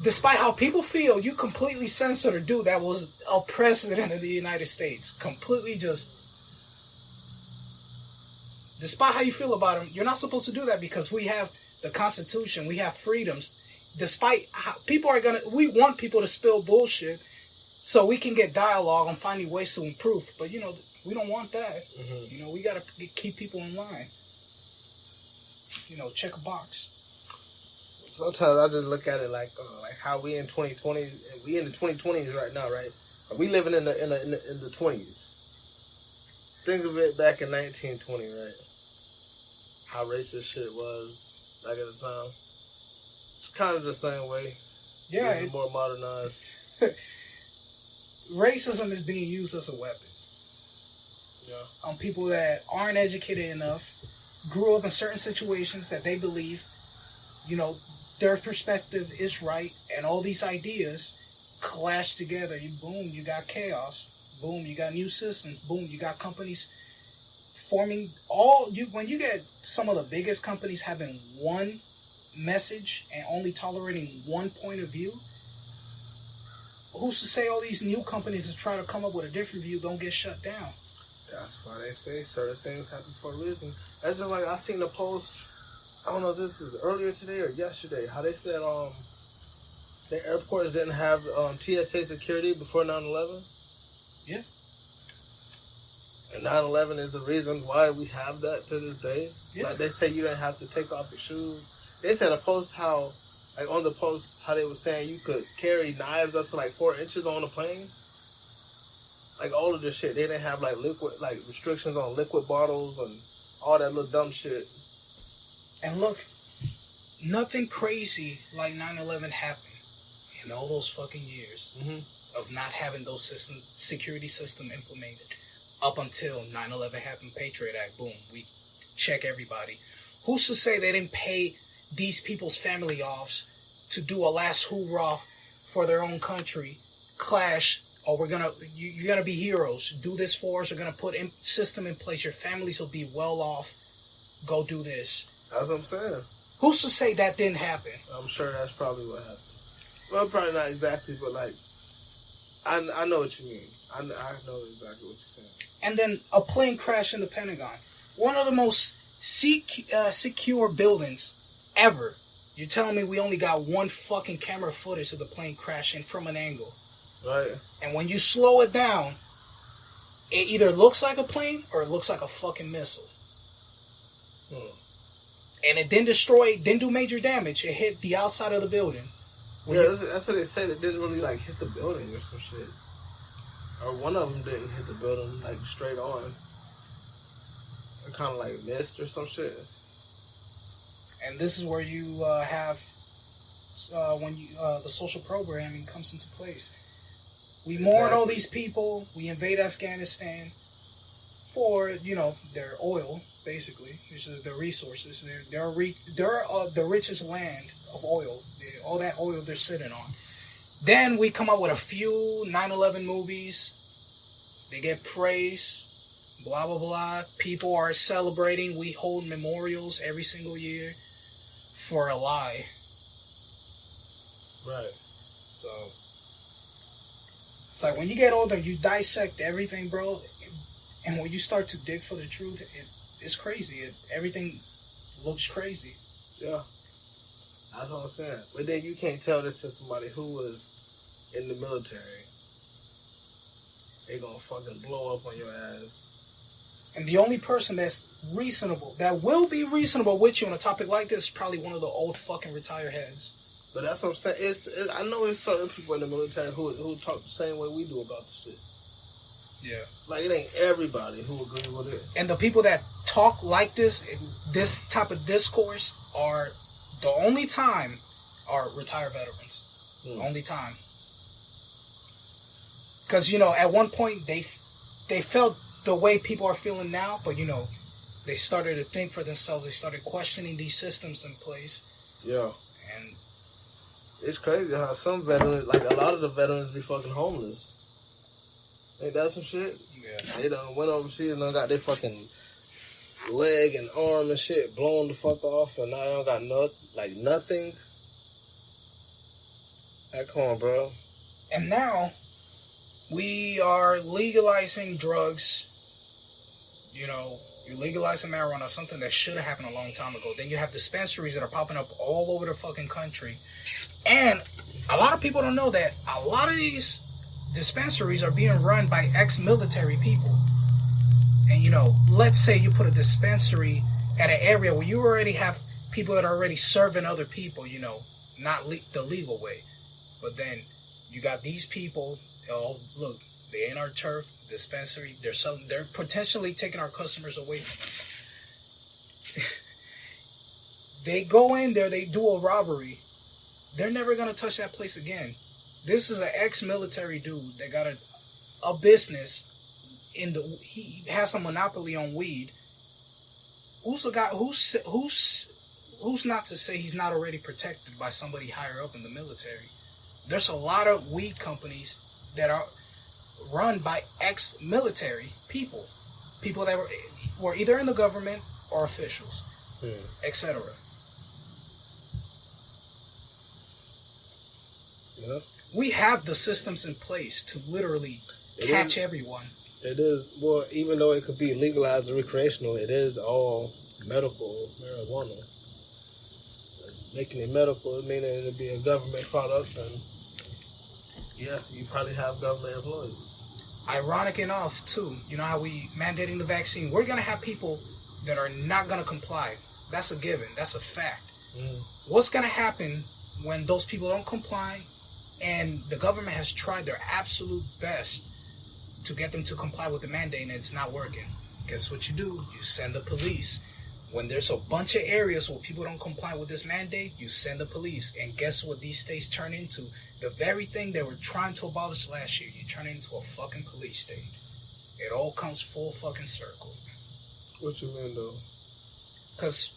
S1: despite how people feel, you completely censored a dude that was a president of the United States. Completely just... Despite how you feel about him, you're not supposed to do that because we have the Constitution. We have freedoms. Despite how people are gonna... We want people to spill bullshit so we can get dialogue on finding ways to improve. But, you know, we don't want that. You know, we gotta keep people in line. You know, check a box.
S2: Sometimes I just look at it like how we in 2020, we in the 2020s right now, right? We living in the 20s. Think of it back in 1920, right? How racist shit was back at the time. It's kind of the same way. Yeah, it's more modernized.
S1: Racism is being used as a weapon. Yeah. On people that aren't educated enough, grew up in certain situations that they believe, you know, their perspective is right, and all these ideas clash together. You got chaos. Boom, you got new systems. Boom, you got companies forming when you get some of the biggest companies having one message and only tolerating one point of view, who's to say all these new companies that try to come up with a different view don't get shut down?
S2: That's why they say certain things happen for a reason. That's just like I seen the post, I don't know if this is earlier today or yesterday, how they said the airports didn't have TSA security before 9/11.
S1: Yeah.
S2: And 9/11 is the reason why we have that to this day.
S1: Yeah.
S2: Like they say you didn't have to take off your shoes. They said a post how, like on the post, how they were saying you could carry knives up to like 4 inches on a plane. Like all of this shit. They didn't have like restrictions on liquid bottles and all that little dumb shit.
S1: And look, nothing crazy like 9/11 happened in all those fucking years of not having those security system implemented. Up until 9/11 happened, Patriot Act, boom, we check everybody. Who's to say they didn't pay these people's family offs to do a last hoorah for their own country, clash, or you're gonna be heroes, do this for us, we're gonna put system in place, your families will be well off, go do this.
S2: That's what I'm saying.
S1: Who's to say that didn't happen?
S2: I'm sure that's probably what happened. Well, probably not exactly, but like, I know what you mean. I know exactly what you're saying.
S1: And then a plane crash in the Pentagon. One of the most secure buildings ever. You're telling me we only got one fucking camera footage of the plane crashing from an angle.
S2: Right.
S1: And when you slow it down, it either looks like a plane or it looks like a fucking missile. And it didn't do major damage. It hit the outside of the building.
S2: That's what they said. It didn't really like hit the building or some shit. Or one of them didn't hit the building like straight on. kind of like missed or some shit.
S1: And this is where you have when you the social programming comes into place. We mourn all these people. We invade Afghanistan for their oil, basically, which is their resources. They're the richest land of oil. All that oil they're sitting on. Then we come up with a few 9/11 movies. They get praise. Blah blah blah. People are celebrating. We hold memorials every single year for a lie.
S2: Right.
S1: So it's like when you get older, you dissect everything, bro. And when you start to dig for the truth, it's crazy. Everything looks crazy.
S2: Yeah. That's what I'm saying. But then you can't tell this to somebody who was in the military. They gonna fucking blow up on your ass.
S1: And the only person that's reasonable, that will be reasonable with you on a topic like this, is probably one of the old fucking retired heads.
S2: But that's what I'm saying. I know it's certain people in the military who talk the same way we do about the shit.
S1: Yeah.
S2: Like, it ain't everybody who agree with it.
S1: And the people that talk like this type of discourse are the only time are retired veterans. The only time. Because, at one point they felt the way people are feeling now, but, they started to think for themselves. They started questioning these systems in place.
S2: Yeah.
S1: And
S2: it's crazy how some veterans, like a lot of the veterans, be fucking homeless. Ain't that some shit?
S1: Yeah.
S2: They done went overseas and done got their fucking leg and arm and shit blown the fuck off, and now they don't got nothing. Like, come on, bro.
S1: And now we are legalizing drugs. You're legalizing marijuana, something that should have happened a long time ago. Then you have dispensaries that are popping up all over the fucking country. And a lot of people don't know that a lot of these dispensaries are being run by ex-military people. And, let's say you put a dispensary at an area where you already have people that are already serving other people, not the legal way. But then you got these people, look, they ain't our turf dispensary. They're potentially taking our customers away from us. They go in there, they do a robbery. They're never going to touch that place again. This is an ex-military dude that got a business he has a monopoly on weed. Who's the guy? Who's not to say he's not already protected by somebody higher up in the military? There's a lot of weed companies that are run by ex-military people that were either in the government or officials, etc.
S2: Yeah.
S1: We have the systems in place to literally catch everyone.
S2: It is, well, even though it could be legalized or recreational, it is all medical marijuana. Making it medical, meaning it'll be a government product, and yeah, you probably have government employees.
S1: Ironic enough, too, how we mandating the vaccine, we're going to have people that are not going to comply. That's a given. That's a fact. What's going to happen when those people don't comply and the government has tried their absolute best to get them to comply with the mandate and it's not working? Guess what you do? You send the police. When there's a bunch of areas where people don't comply with this mandate, you send the police. And guess what these states turn into? The very thing they were trying to abolish last year, you turn it into a fucking police state. It all comes full fucking circle.
S2: What you mean, though?
S1: Because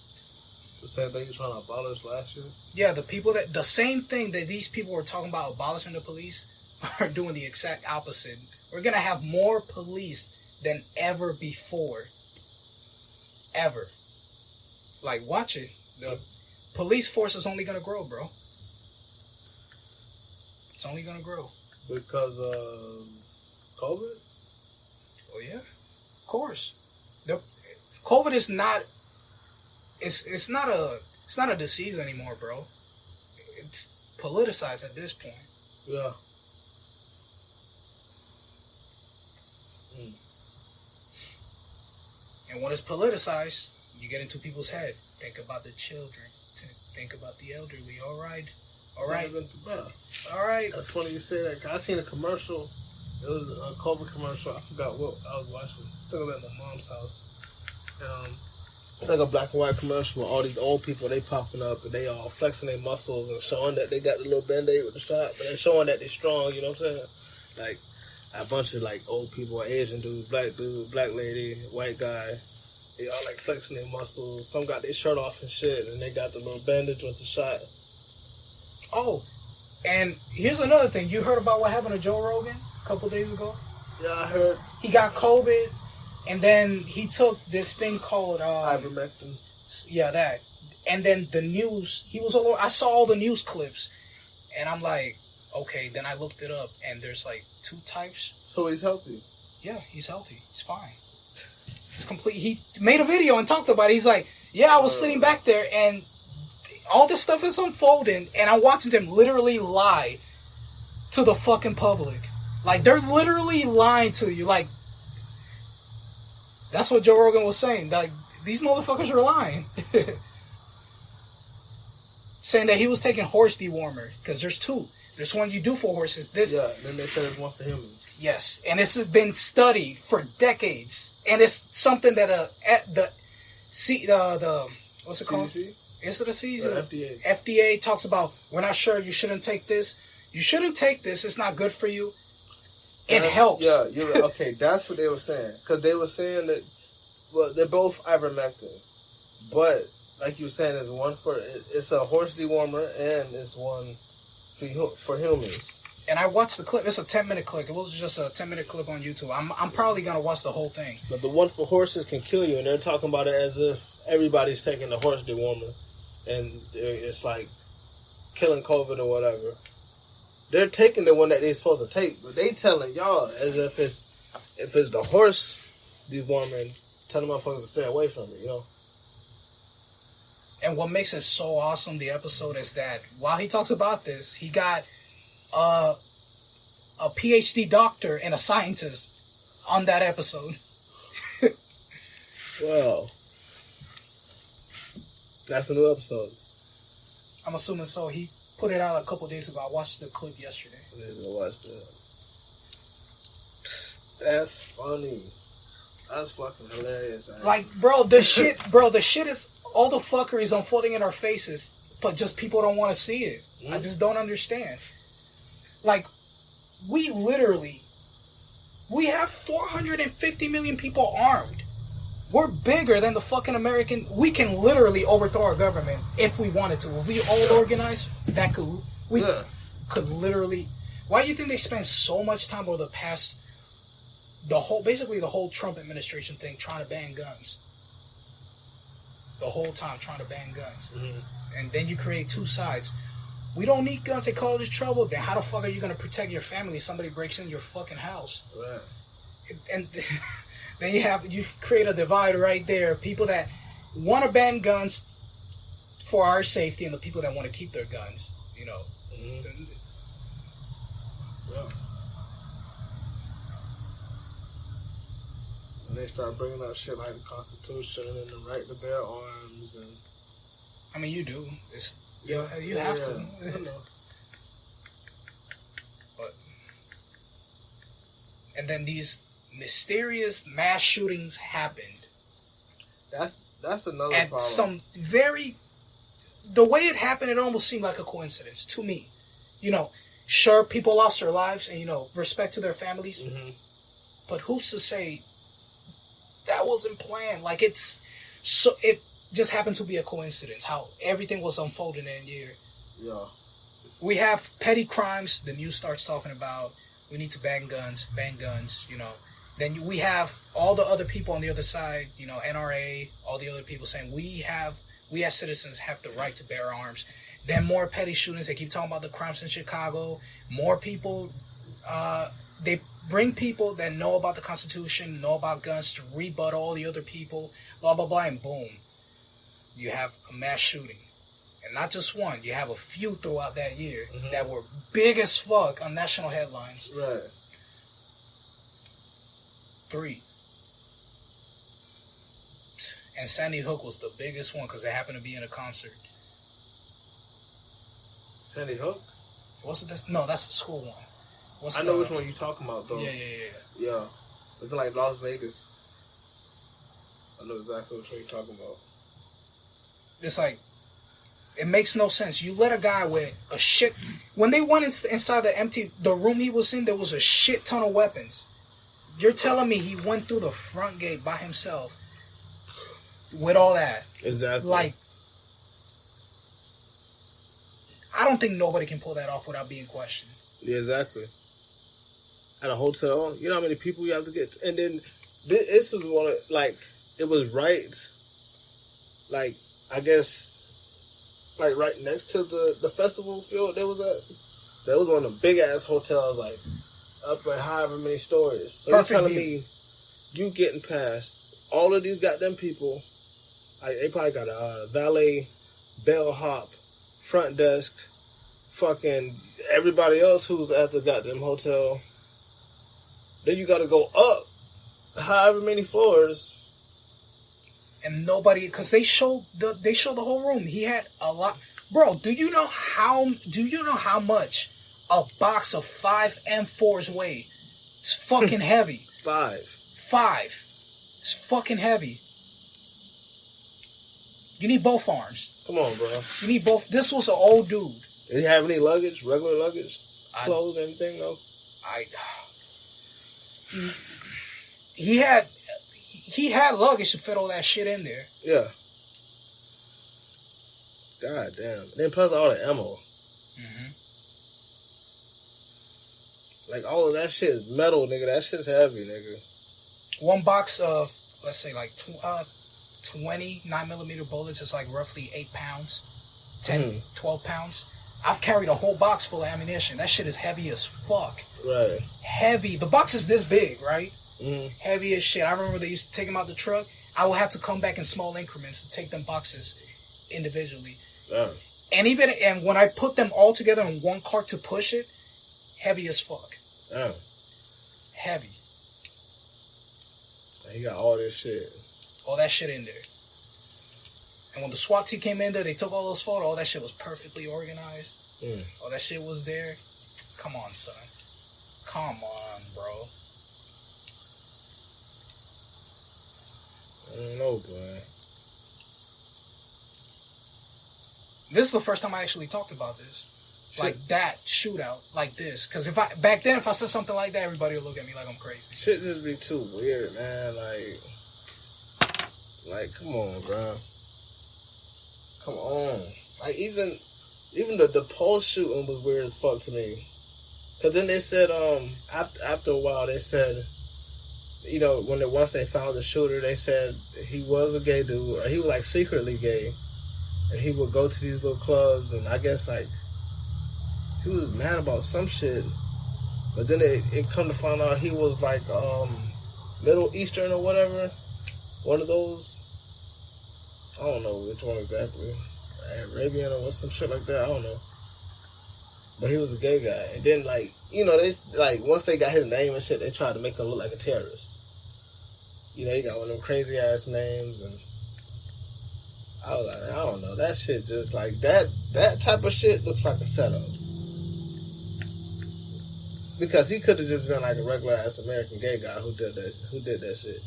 S2: the same thing you're trying to abolish last year?
S1: Yeah, the same thing that these people were talking about abolishing the police are doing the exact opposite. We're going to have more police than ever before. Ever. Like, watch it. The police force is only going to grow, bro. It's only going to grow.
S2: Because of COVID?
S1: Oh, yeah. Of course. COVID is not... It's not a disease anymore, bro. It's politicized at this point.
S2: Yeah.
S1: And when it's politicized, you get into people's head. Think about the children. Think about the elderly. All right. All right.
S2: That's funny you say that. 'Cause I seen a commercial. It was a COVID commercial. I forgot what I was watching. I think it was at my mom's house. It's like a black and white commercial where all these old people, they popping up and they all flexing their muscles and showing that they got the little band-aid with the shot, but they're showing that they're strong, you know what I'm saying? Like, a bunch of, like, old people, Asian dude, black lady, white guy, they all, like, flexing their muscles. Some got their shirt off and shit, and they got the little bandage with the shot.
S1: Oh, and here's another thing. You heard about what happened to Joe Rogan a couple days ago?
S2: Yeah, I heard.
S1: He got COVID. And then he took this thing called
S2: Ivermectin.
S1: Yeah, that. And then the news, he was all over. I saw all the news clips, and I'm like, okay. Then I looked it up, and there's like 2 types.
S2: So he's healthy.
S1: Yeah, he's healthy. He's fine. He's complete. He made a video and talked about it. He's like, yeah, I was sitting back there, and all this stuff is unfolding, and I'm watching them literally lie to the fucking public. Like, they're literally lying to you. Like, that's what Joe Rogan was saying. Like, these motherfuckers are lying. Saying that he was taking horse dewormer. Because there's 2. There's one you do for horses. This,
S2: yeah, then they said it's one for humans.
S1: Yes. And this has been studied for decades. And it's something that what's it called?
S2: CDC?
S1: Is it a CDC?
S2: FDA.
S1: FDA talks about, we're not sure, you shouldn't take this. You shouldn't take this. It's not good for you. It helps.
S2: Yeah, you're right. Okay, that's what they were saying. Because they were saying that, well, they're both ivermectin. But, like you were saying, it's a horse dewormer and it's one for humans.
S1: And I watched the clip. It's a 10-minute clip. It was just a 10-minute clip on YouTube. I'm probably going to watch the whole thing.
S2: But the one for horses can kill you, and they're talking about it as if everybody's taking the horse dewormer. And it's like killing COVID or whatever. They're taking the one that they're supposed to take, but they telling y'all as if it's the horse deworming, telling motherfuckers to stay away from it, you know?
S1: And what makes it so awesome, the episode, is that while he talks about this, he got a PhD doctor and a scientist on that episode.
S2: Well, that's a new episode.
S1: I'm assuming so. He put it out a couple days ago. I watched the clip yesterday.
S2: I need to watch that. That's funny. That's fucking hilarious.
S1: Like, bro, the shit is, all the fuckery is unfolding in our faces, but just people don't want to see it. I just don't understand. Like, we have 450 million people armed. We're bigger than the fucking American. We can literally overthrow our government if we wanted to. If we all organized, we could literally. Why do you think they spend so much time over the past, basically the whole Trump administration thing, trying to ban guns? The whole time trying to ban guns. Mm-hmm. And then you create 2 sides. We don't need guns. They call this trouble. Then how the fuck are you going to protect your family if somebody breaks in your fucking house?
S2: Right.
S1: And then you create a divide right there. People that want to ban guns for our safety and the people that want to keep their guns, you know. Mm-hmm.
S2: Yeah. And they start bringing up shit like the Constitution and the right to bear arms. And
S1: I mean, you do. You have to.
S2: I know.
S1: But, and then these mysterious mass shootings happened.
S2: That's another
S1: and
S2: problem.
S1: The way it happened, it almost seemed like a coincidence to me. You know, sure, people lost their lives and, you know, respect to their families. Mm-hmm. But who's to say that wasn't planned? Like, it just happened to be a coincidence how everything was unfolding in a year.
S2: Yeah.
S1: We have petty crimes. The news starts talking about we need to ban guns, you know. Then we have all the other people on the other side, you know, NRA, all the other people saying we as citizens have the right to bear arms. Then more petty shootings. They keep talking about the crimes in Chicago. More people, they bring people that know about the Constitution, know about guns to rebut all the other people, blah, blah, blah, and boom. You have a mass shooting. And not just one. You have a few throughout that year that were big as fuck on national headlines.
S2: Right.
S1: 3. And Sandy Hook was the biggest one because it happened to be in a concert.
S2: Sandy Hook?
S1: What's it? No, that's the school one.
S2: I know which one you're talking about, though.
S1: Yeah.
S2: Yeah. It's like Las Vegas. I know exactly what you're talking about.
S1: It's like, it makes no sense. You let a guy with a shit... When they went inside the room he was in, there was a shit ton of weapons. You're telling me he went through the front gate by himself with all that?
S2: Exactly.
S1: Like, I don't think nobody can pull that off without being questioned.
S2: Yeah, exactly. At a hotel, you know how many people you have to get... And then, this was one of... Like, it was right... Like, I guess... Like, right next to the festival field there was at... That was one of the big-ass hotels, like, up at however many stories. So you're telling me, you getting past all of these goddamn people... Like, they probably got a valet, bellhop, front desk, fucking everybody else who's at the goddamn hotel. Then you got to go up however many floors,
S1: and nobody, because they showed the whole room. He had a lot, bro. Do you know how much a box of 5 M4s weigh? It's fucking heavy.
S2: Five.
S1: It's fucking heavy. You need both arms.
S2: Come on, bro.
S1: You need both. This was an old dude.
S2: Did he have any luggage? Regular luggage? Clothes, anything? No?
S1: He had luggage to fit all that shit in there.
S2: Yeah. God damn. And then plus all the ammo.
S1: Mm-hmm.
S2: Like all of that shit is metal, nigga. That shit's heavy, nigga.
S1: One box of, let's say, like 20 9mm bullets is like roughly 8 pounds. 12 pounds. I've carried a whole box full of ammunition. That shit is heavy as fuck.
S2: Right.
S1: Heavy. The box is this big, right?
S2: Mm-hmm.
S1: Heavy as shit. I remember they used to take them out the truck. I would have to come back in small increments to take them boxes individually.
S2: Damn.
S1: And when I put them all together in one cart to push it, heavy as fuck.
S2: Damn.
S1: Heavy.
S2: He got all this shit.
S1: All that shit in there. And when the SWAT team came in there, they took all those photos. All that shit was perfectly organized. All that shit was there. Come on, son. Come on, bro.
S2: I don't know, boy.
S1: This is the first time I actually talked about this. Like that shootout, like this. Because back then, if I said something like that, everybody would look at me like I'm crazy.
S2: Shit just be too weird, man. Like, come on, bro. Come on. Like, even the pulse shooting was weird as fuck to me. Because then they said, after a while, they said, you know, once they found the shooter, they said he was a gay dude, or he was, like, secretly gay. And he would go to these little clubs, and I guess, like, he was mad about some shit. But then it come to find out he was, like, Middle Eastern or whatever. One of those. I don't know which one exactly. Arabian or some shit like that. I don't know. But he was a gay guy. And then, like, you know, they, like, once they got his name and shit, they tried to make him look like a terrorist. You know, he got one of them crazy ass names, and I was like, I don't know. That shit just like that type of shit looks like a setup. Because he could have just been like a regular ass American gay guy who did that shit.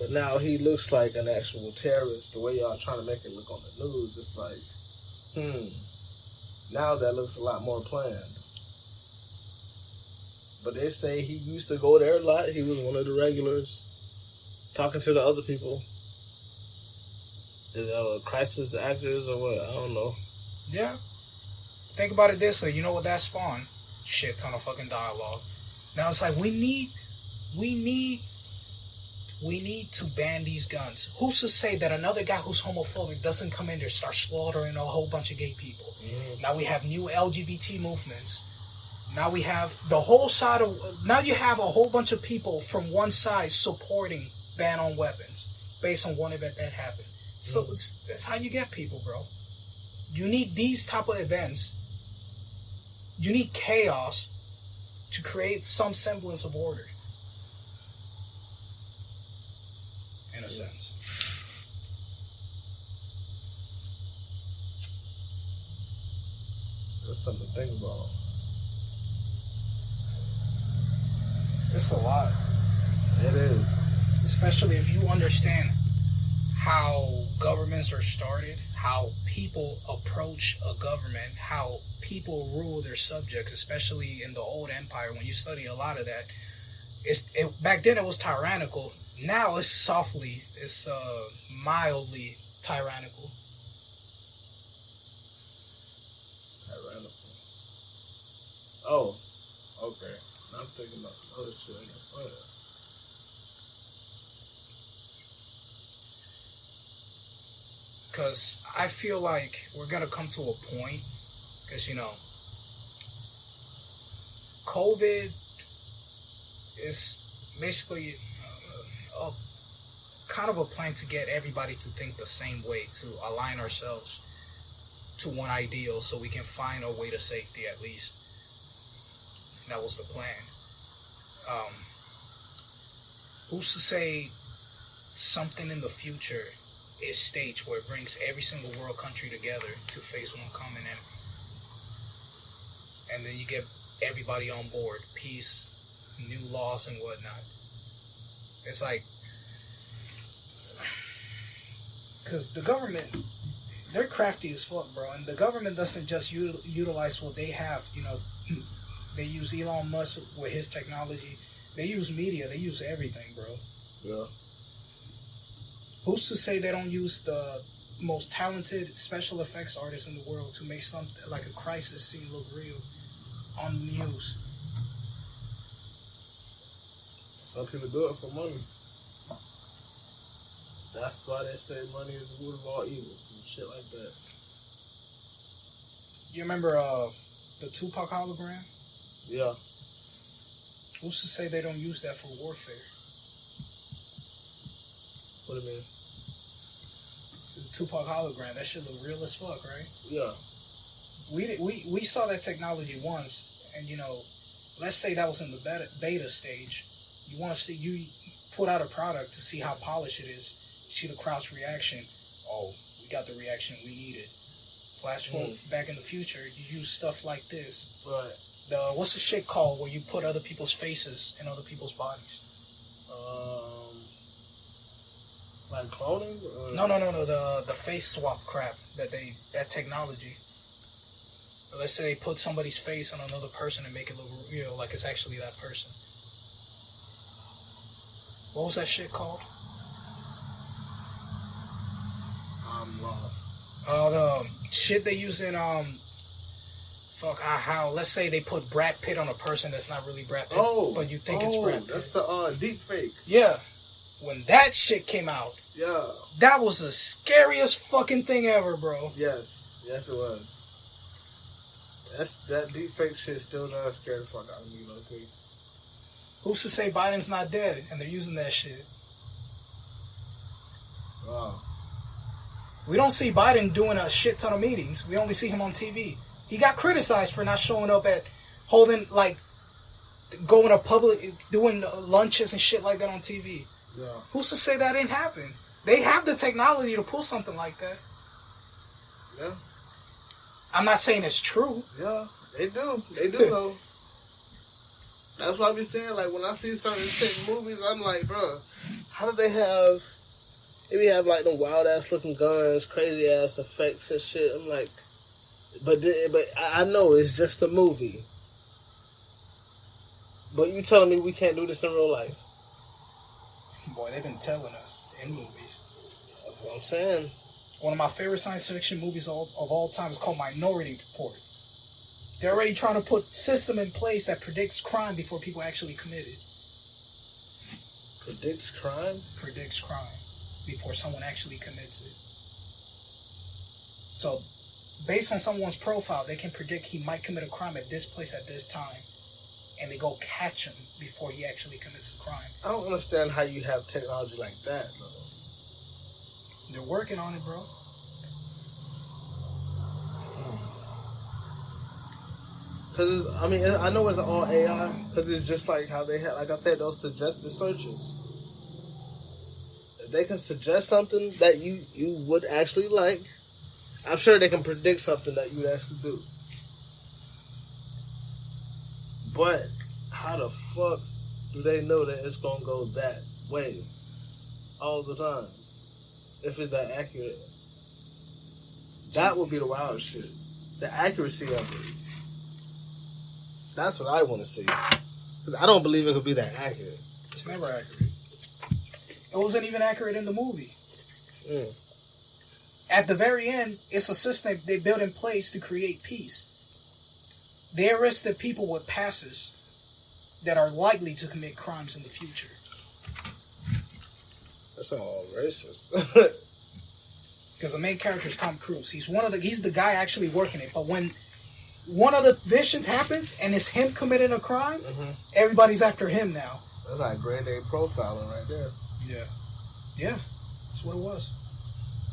S2: But now he looks like an actual terrorist. The way y'all trying to make it look on the news, it's like, now that looks a lot more planned. But they say he used to go there a lot. He was one of the regulars, talking to the other people. Is that crisis actors or what? I don't know.
S1: Yeah. Think about it this way. You know what that spawned? Shit ton of fucking dialogue. Now it's like we need to ban these guns. Who's to say that another guy who's homophobic doesn't come in there and start slaughtering a whole bunch of gay people? Now we have new LGBT movements. Now we have the whole side of... Now you have a whole bunch of people from one side supporting ban on weapons based on one event that happened. So that's how you get people, bro. You need these type of events. You need chaos to create some semblance of order. In a sense.
S2: That's something to think about.
S1: It's a lot.
S2: It is.
S1: especially if you understand how governments are started, how people approach a government, how people rule their subjects, especially in the old empire. When you study a lot of that, back then it was tyrannical. Now it's mildly tyrannical.
S2: Tyrannical. Oh, okay. I'm thinking about some other shit.
S1: Because I feel like we're going to come to a point, because, COVID is basically a kind of a plan to get everybody to think the same way, to align ourselves to one ideal so we can find a way to safety at least. That was the plan. Who's to say something in the future is staged where it brings every single world country together to face one common enemy, and then you get everybody on board, peace, new laws and whatnot. It's like, because the government, they're crafty as fuck, bro, and the government doesn't just utilize what they have. They use Elon Musk with his technology. They use media. They use everything, bro.
S2: Yeah.
S1: Who's to say they don't use the most talented special effects artists in the world to make something like a crisis scene look real on the news?
S2: Some people do it for money. That's why they say money is the root of all evil and shit like that.
S1: You remember the Tupac hologram?
S2: Yeah.
S1: Who's to say they don't use that for warfare?
S2: What do you mean?
S1: The Tupac hologram, that shit look real as fuck, right?
S2: Yeah.
S1: We saw that technology once, and let's say that was in the beta stage. You put out a product to see how polished it is, see the crowd's reaction. Oh, we got the reaction we needed. Flash forward back in the future, you use stuff like this.
S2: Right.
S1: What's the shit called where you put other people's faces in other people's bodies?
S2: Like cloning?
S1: No. The face swap crap that technology. Let's say they put somebody's face on another person and make it look real, like it's actually that person. What was that shit called?
S2: I'm lost.
S1: The shit they use in let's say they put Brad Pitt on a person that's not really Brad Pitt, but you think it's Brad Pitt.
S2: That's the deep fake.
S1: Yeah. When that shit came out,
S2: yeah,
S1: that was the scariest fucking thing ever, bro.
S2: Yes it was. That deep fake shit still does scare the fuck out of me, low-key.
S1: Who's to say Biden's not dead and they're using that shit?
S2: Wow.
S1: We don't see Biden doing a shit ton of meetings. We only see him on TV. He got criticized for not showing up at going to public, doing lunches and shit like that on TV.
S2: Yeah.
S1: Who's to say that didn't happen? They have the technology to pull something like that.
S2: Yeah.
S1: I'm not saying it's true.
S2: Yeah, they do. They do, though. That's why I be saying, like, when I see certain shit in movies, I'm like, bro, how do they have... Maybe have, like, them wild-ass looking guns, crazy-ass effects and shit. I'm like... But I know it's just a movie. But you telling me we can't do this in real life?
S1: Boy, they've been telling us in movies.
S2: That's what I'm saying.
S1: One of my favorite science fiction movies of all time is called Minority Report. They're already trying to put system in place that predicts crime before people actually commit it.
S2: Predicts crime?
S1: Predicts crime before someone actually commits it. So, based on someone's profile, they can predict he might commit a crime at this place at this time. And they go catch him before he actually commits the crime.
S2: I don't understand how you have technology like that, though.
S1: They're working on it, bro.
S2: Because, I know it's all AI, because it's just like how they have, like I said, those suggested searches. If they can suggest something that you would actually like, I'm sure they can predict something that you would actually do. But how the fuck do they know that it's going to go that way? all the time. If it's that accurate. That would be the wild shit. The accuracy of it. That's what I want to see. Because I don't believe it could be that accurate.
S1: It's never accurate. It wasn't even accurate in the movie. At the very end, it's a system they built in place to create peace. They arrested people with passes that are likely to commit crimes in the future.
S2: That's all racist.
S1: Because the main character is Tom Cruise. He's the guy actually working it. But when one of the missions happens and it's him committing a crime, everybody's after him now.
S2: That's like grade A profiling right there.
S1: Yeah. Yeah. That's what it was.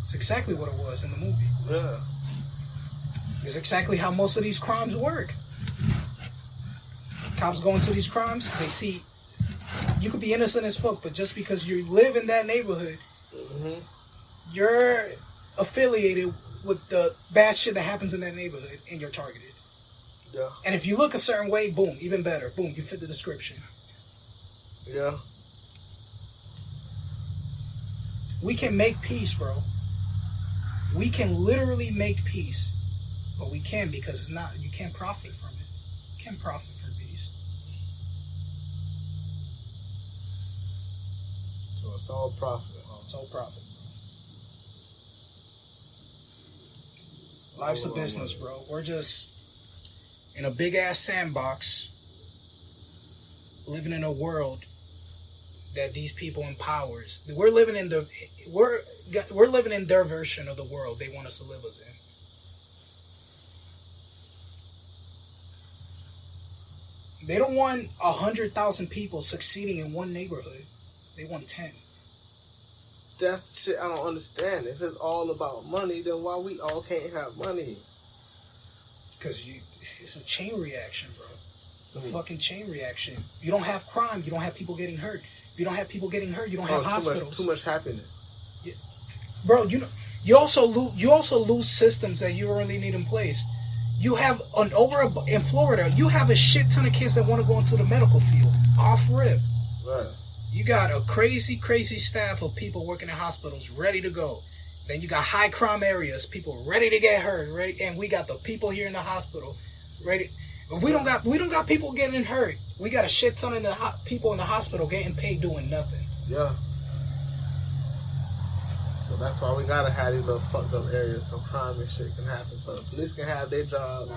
S1: It's exactly what it was in the movie.
S2: Yeah.
S1: It's exactly how most of these crimes work. Cops go into these crimes, they see you could be innocent as fuck, but just because you live in that neighborhood, you're affiliated with the bad shit that happens in that neighborhood and you're targeted.
S2: Yeah.
S1: And if you look a certain way, boom, even better. Boom, you fit the description.
S2: Yeah.
S1: We can make peace, bro. We can literally make peace. But we can because it's not, you can't profit from it. You can't profit from peace.
S2: So it's all profit.
S1: It's all profit, bro. Life's a business, bro. We're just in a big ass sandbox, living in a world that these people empowers. We're living in their version of the world they want us to live as in. They don't want 100,000 people succeeding in one neighborhood. They want 10.
S2: That's the shit I don't understand. If it's all about money, then why we all can't have money?
S1: Because it's a chain reaction, bro. It's a fucking chain reaction. You don't have crime, you don't have people getting hurt. If you don't have people getting hurt, you don't have hospitals.
S2: Too much happiness.
S1: Yeah. Bro, you also lose systems that you really need in place. You have in Florida, you have a shit ton of kids that want to go into the medical field. Off rip.
S2: Right.
S1: You got a crazy, crazy staff of people working in hospitals ready to go. Then you got high crime areas, people ready to get hurt, and we got the people here in the hospital ready. If we don't got people getting hurt, we got a shit ton of people in the hospital getting paid doing nothing.
S2: Yeah. So that's why we gotta have these little fucked up areas so crime and shit can happen. So the police can have their job,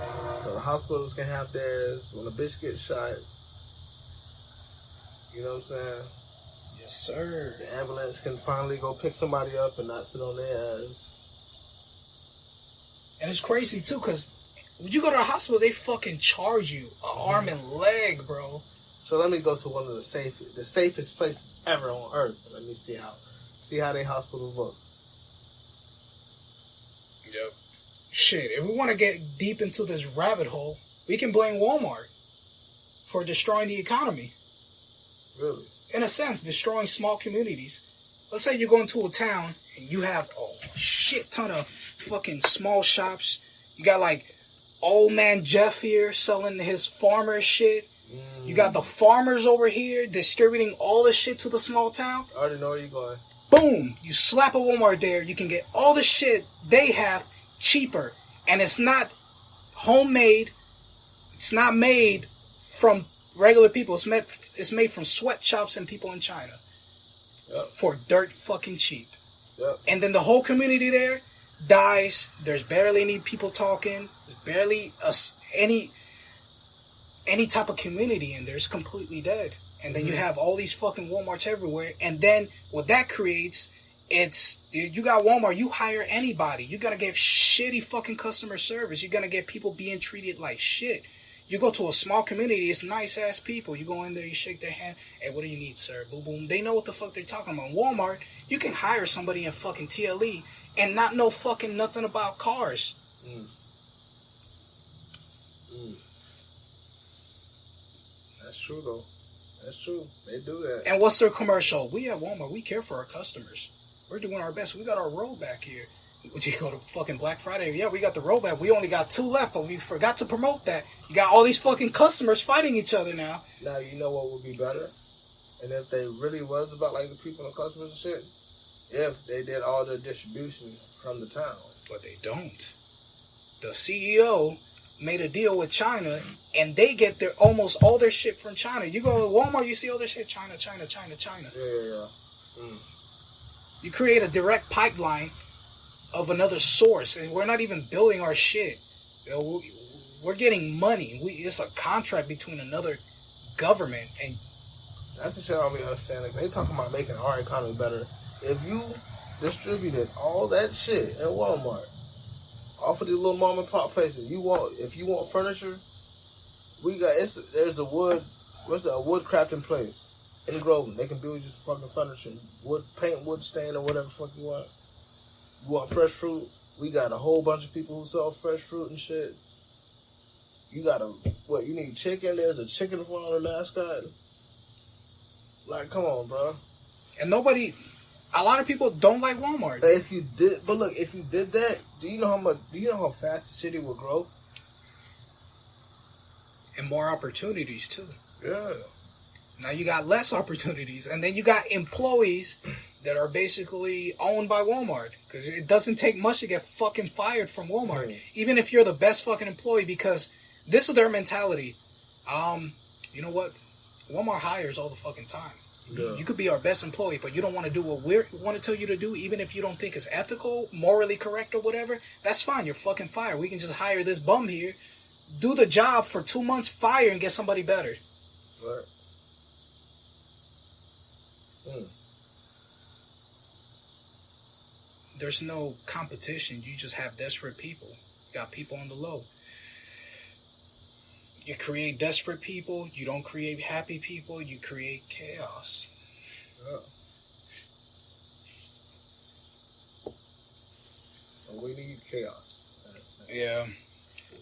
S2: so the hospitals can have theirs. When a bitch gets shot, you know what I'm saying?
S1: Yes, sir.
S2: The ambulance can finally go pick somebody up and not sit on their ass.
S1: And it's crazy too, because when you go to the hospital, they fucking charge you an arm and leg, bro.
S2: So let me go to one of the safest places ever on earth. Let me see how they hospitals look.
S1: Yep. Shit, if we want to get deep into this rabbit hole, we can blame Walmart for destroying the economy.
S2: Really?
S1: In a sense, destroying small communities. Let's say you go into a town and you have a shit ton of fucking small shops. You got like old man Jeff here selling his farmer shit. You got the farmers over here distributing all this shit to the small town.
S2: I already know where you're going.
S1: Boom! You slap a Walmart there, you can get all the shit they have cheaper. And it's not homemade. It's not made from regular people. It's made from sweatshops and people in China.
S2: Yep.
S1: For dirt fucking cheap.
S2: Yep.
S1: And then the whole community there dies. There's barely any people talking. There's barely any type of community in there. It's completely dead. And then you have all these fucking Walmarts everywhere. And then what that creates, you got Walmart, you hire anybody. You're going to get shitty fucking customer service. You're going to get people being treated like shit. You go to a small community, it's nice ass people. You go in there, you shake their hand. Hey, what do you need, sir? Boom, boom. They know what the fuck they're talking about. Walmart, you can hire somebody in fucking TLE and not know fucking nothing about cars.
S2: That's true, though. That's true. They do that.
S1: And what's their commercial? We at Walmart, we care for our customers. We're doing our best. We got our rollback here. Would you go to fucking Black Friday? Yeah, we got the rollback. We only got 2 left, but we forgot to promote that. You got all these fucking customers fighting each other now.
S2: Now, you know what would be better? And if they really was about, like, the people and the customers and shit, if they did all their distribution from the town.
S1: But they don't. The CEO made a deal with China, and they get their almost all their shit from China. You go to Walmart, you see all their shit, China.
S2: Yeah.
S1: You create a direct pipeline of another source, and we're not even building our shit. We're getting money. It's a contract between another government, and
S2: that's the shit I don't be understanding. They talking about making our economy better. If you distributed all that shit at Walmart, off of these little mom and pop places, if you want furniture, there's a wood crafting place in Groveland. They can build you some fucking furniture, wood stain or whatever the fuck you want. You want fresh fruit? We got a whole bunch of people who sell fresh fruit and shit. You need chicken? There's a chicken in front of the mascot. Like, come on, bro.
S1: And a lot of people don't like Walmart.
S2: If you did that, do you know how fast the city will grow?
S1: And more opportunities too.
S2: Yeah.
S1: Now you got less opportunities, and then you got employees that are basically owned by Walmart, because it doesn't take much to get fucking fired from Walmart, even if you're the best fucking employee, because this is their mentality. You know what? Walmart hires all the fucking time. Yeah. You could be our best employee, but you don't want to do what we want to tell you to do, even if you don't think it's ethical, morally correct, or whatever. That's fine. You're fucking fired. We can just hire this bum here, do the job for 2 months, fire, and get somebody better.
S2: Right.
S1: There's no competition. You just have desperate people. You got people on the low. You create desperate people. You don't create happy people. You create chaos.
S2: Yeah. So we need chaos.
S1: Yeah.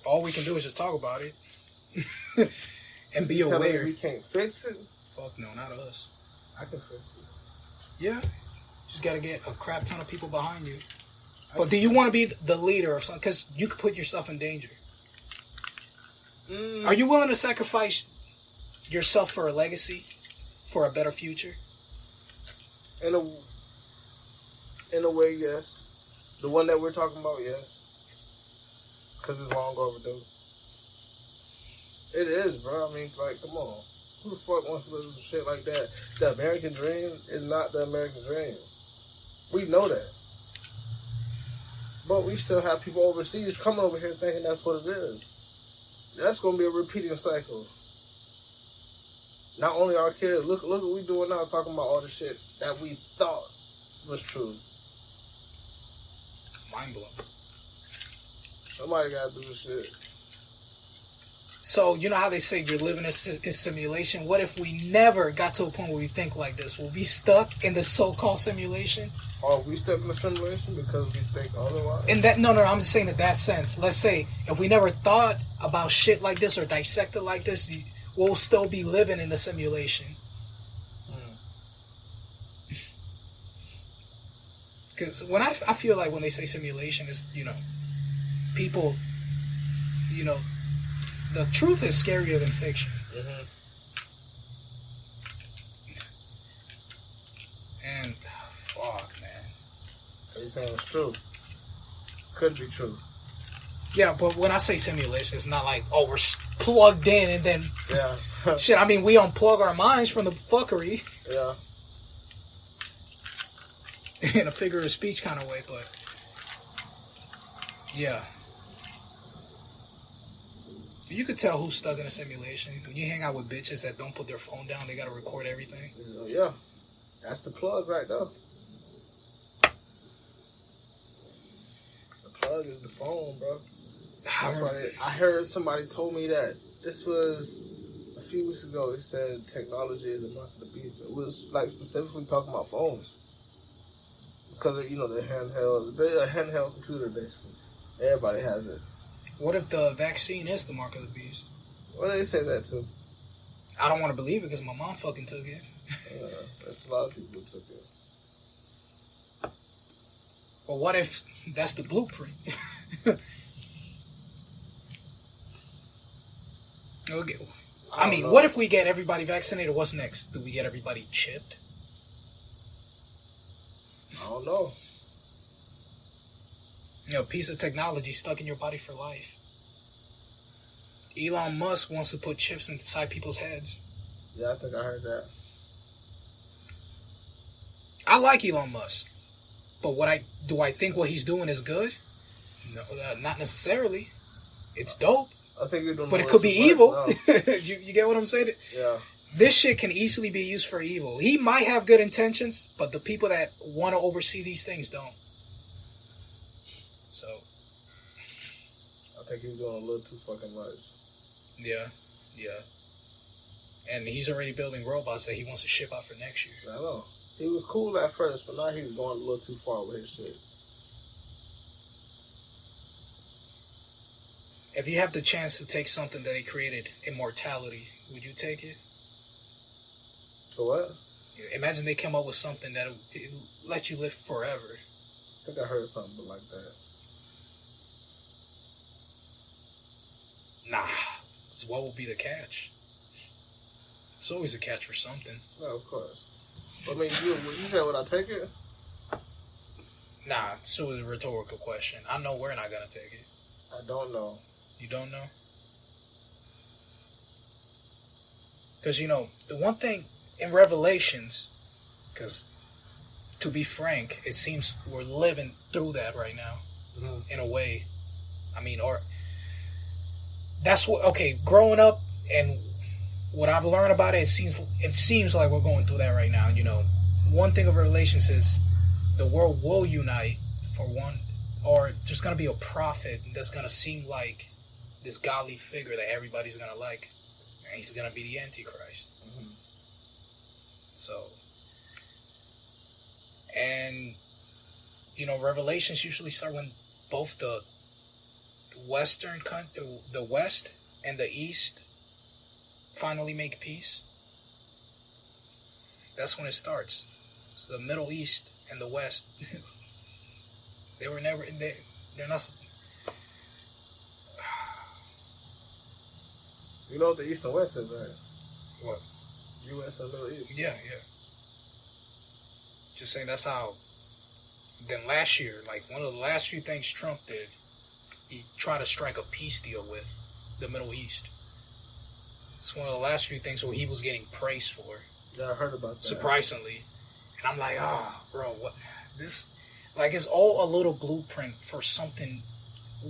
S1: All we can do is just talk about it. And be aware.
S2: Tell me we can't fix it?
S1: Fuck no, not us.
S2: I can fix it.
S1: Yeah. Just got to get a crap ton of people behind you. But do you want to be the leader of something? Because you could put yourself in danger. Are you willing to sacrifice yourself for a legacy, for a better future?
S2: In a way, yes. The one that we're talking about, yes. Because it's long overdue. It is, bro. I mean, like, come on. Who the fuck wants to live some shit like that? The American dream is not the American dream. We know that. But we still have people overseas coming over here thinking that's what it is. That's going to be a repeating cycle. Not only our kids, look what we doing now, talking about all the shit that we thought was true.
S1: Mind blowing.
S2: Somebody got to do this shit.
S1: So, you know how they say you're living in simulation? What if we never got to a point where we think like this? Will we be stuck in the so-called simulation?
S2: Are we stuck in a simulation because we think otherwise?
S1: No, I'm just saying in that sense. Let's say if we never thought about shit like this or dissected like this, we'll still be living in the simulation. Because when I feel like when they say simulation, it's, people, the truth is scarier than fiction.
S2: Mm-hmm.
S1: And fuck, man.
S2: So you're saying it's true? Could be true.
S1: Yeah, but when I say simulation, it's not like, we're plugged in and then...
S2: Yeah.
S1: Shit, I mean, we unplug our minds from the fuckery.
S2: Yeah.
S1: In a figure of speech kind of way, but... Yeah. You could tell who's stuck in a simulation. When you hang out with bitches that don't put their phone down, they gotta record everything.
S2: Yeah. That's the plug right there. Plug is the phone, bro. That's why I heard somebody told me that. This was a few weeks ago. It said technology is the mark of the beast. It was like specifically talking about phones because they're handheld. They're a handheld computer basically. Everybody has it.
S1: What if the vaccine is the mark of the beast?
S2: Well, they say that too.
S1: I don't want to believe it because my mom fucking took it.
S2: That's a lot of people who took it.
S1: But what if that's the blueprint? Okay. I mean, what if we get everybody vaccinated? What's next? Do we get everybody chipped?
S2: I don't know.
S1: You know, piece of technology stuck in your body for life. Elon Musk wants to put chips inside people's heads.
S2: Yeah, I think I heard that.
S1: I like Elon Musk, but do I think what he's doing is good? No, not necessarily. It's dope,
S2: I think you're doing,
S1: but it could be evil.
S2: No.
S1: you get what I'm saying?
S2: Yeah.
S1: This shit can easily be used for evil. He might have good intentions, but the people that want to oversee these things don't. So,
S2: I think he's doing a little too fucking much.
S1: yeah. And he's already building robots that he wants to ship out for next year.
S2: I know. He was cool at first, but now he's going a little too far with his shit.
S1: If you have the chance to take something that he created, immortality, would you take it?
S2: So what?
S1: Imagine they come up with something that will let you live forever.
S2: I think I heard something like that.
S1: Nah. So what will be the catch? There's always a catch for something.
S2: No, of course. I mean, you said, would I take it?
S1: Nah, it's always a rhetorical question. I know we're not going to take it.
S2: I don't know.
S1: You don't know? Because, you know, the one thing in Revelations, because to be frank, it seems we're living through that right now, in a way. I mean, or that's what, okay, growing up and what I've learned about it, it seems like we're going through that right now. You know, one thing of Revelations is the world will unite for one, or there's going to be a prophet that's going to seem like this godly figure that everybody's going to like, and he's going to be the Antichrist. So, and, you know, Revelations usually start when both the West and the East finally make peace. That's when it starts. So the Middle East and the West, they're not.
S2: You know what the East and West is, right?
S1: What?
S2: U.S. and Middle East.
S1: Yeah. Just saying that's how. Then last year, like one of the last few things Trump did, he tried to strike a peace deal with the Middle East. It's one of the last few things where he was getting praised for.
S2: Yeah, I heard about that.
S1: Surprisingly. And I'm like, bro, what this, like, it's all a little blueprint for something,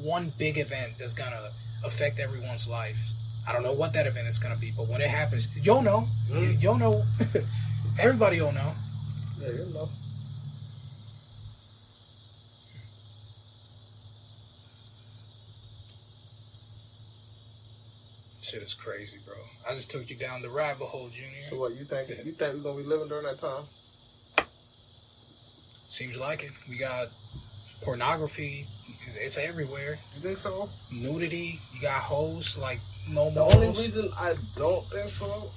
S1: one big event that's gonna affect everyone's life. I don't know what that event is gonna be, but when it happens, you'll know. You'll know. Everybody will know.
S2: Yeah, you'll know.
S1: Shit is crazy, bro. I just took you down the rabbit hole, Junior.
S2: So what, you think we're gonna be living during that time?
S1: Seems like it. We got pornography. It's everywhere.
S2: You think so?
S1: Nudity. You got hoes like no
S2: The
S1: more.
S2: only reason I don't think so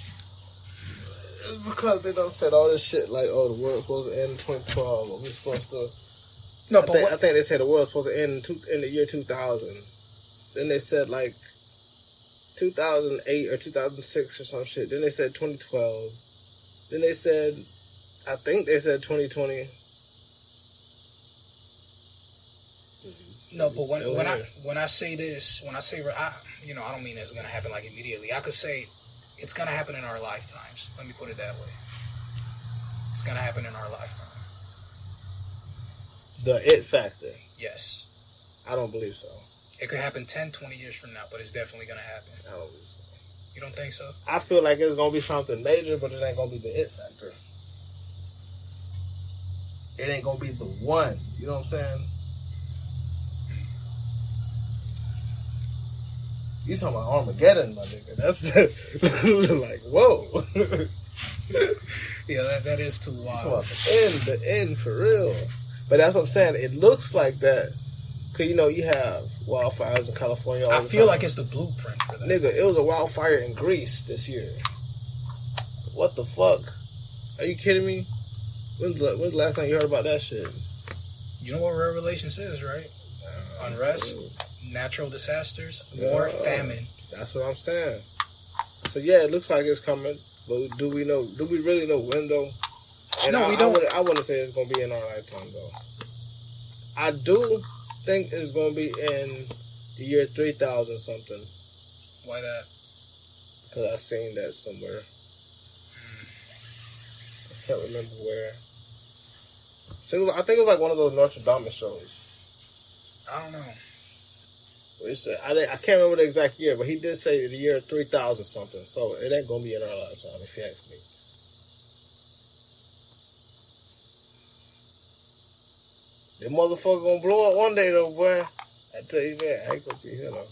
S2: is because they done said all this shit like, oh, the world's supposed to end in 2012. Or we're supposed to.
S1: No,
S2: I think they said the world's supposed to end in the year 2000. Then they said like 2008 or 2006 or some shit. Then they said 2012. Then they said, I think they said 2020.
S1: No, but when I say this, I don't mean it's gonna happen like immediately. I could say it's gonna happen in our lifetimes. Let me put it that way. It's gonna happen in our lifetime.
S2: The it factor.
S1: Yes.
S2: I don't believe so.
S1: It could happen 10, 20 years from now, but it's definitely gonna happen.
S2: I don't believe so.
S1: You don't think so?
S2: I feel like it's gonna be something major, but it ain't gonna be the it factor. It ain't gonna be the one. You know what I'm saying? You talking about Armageddon, my nigga? That's like, whoa.
S1: Yeah, that is too wild.
S2: You talking about the end for real. But that's what I'm saying. It looks like that. Cause you know you have wildfires in California.
S1: I feel like it's the blueprint for that.
S2: Nigga, it was a wildfire in Greece this year. What the fuck? Are you kidding me? When's the last time you heard about that shit?
S1: You know what Revelations is, right? Unrest, natural disasters, war, famine.
S2: That's what I'm saying. So yeah, it looks like it's coming. But do we really know when though? And
S1: No,
S2: I,
S1: we don't.
S2: I wouldn't say it's gonna be in our lifetime though. I do think it's gonna be in the year 3000 something.
S1: Why that?
S2: Because I seen that somewhere. I can't remember where. So I think it was like one of those Notre Dame shows.
S1: I don't know.
S2: He said, I can't remember the exact year, but he did say the year 3000 something. So it ain't gonna be in our lifetime, if you ask me. The motherfucker gonna blow up one day though, boy. I tell you that, I ain't gonna be here though.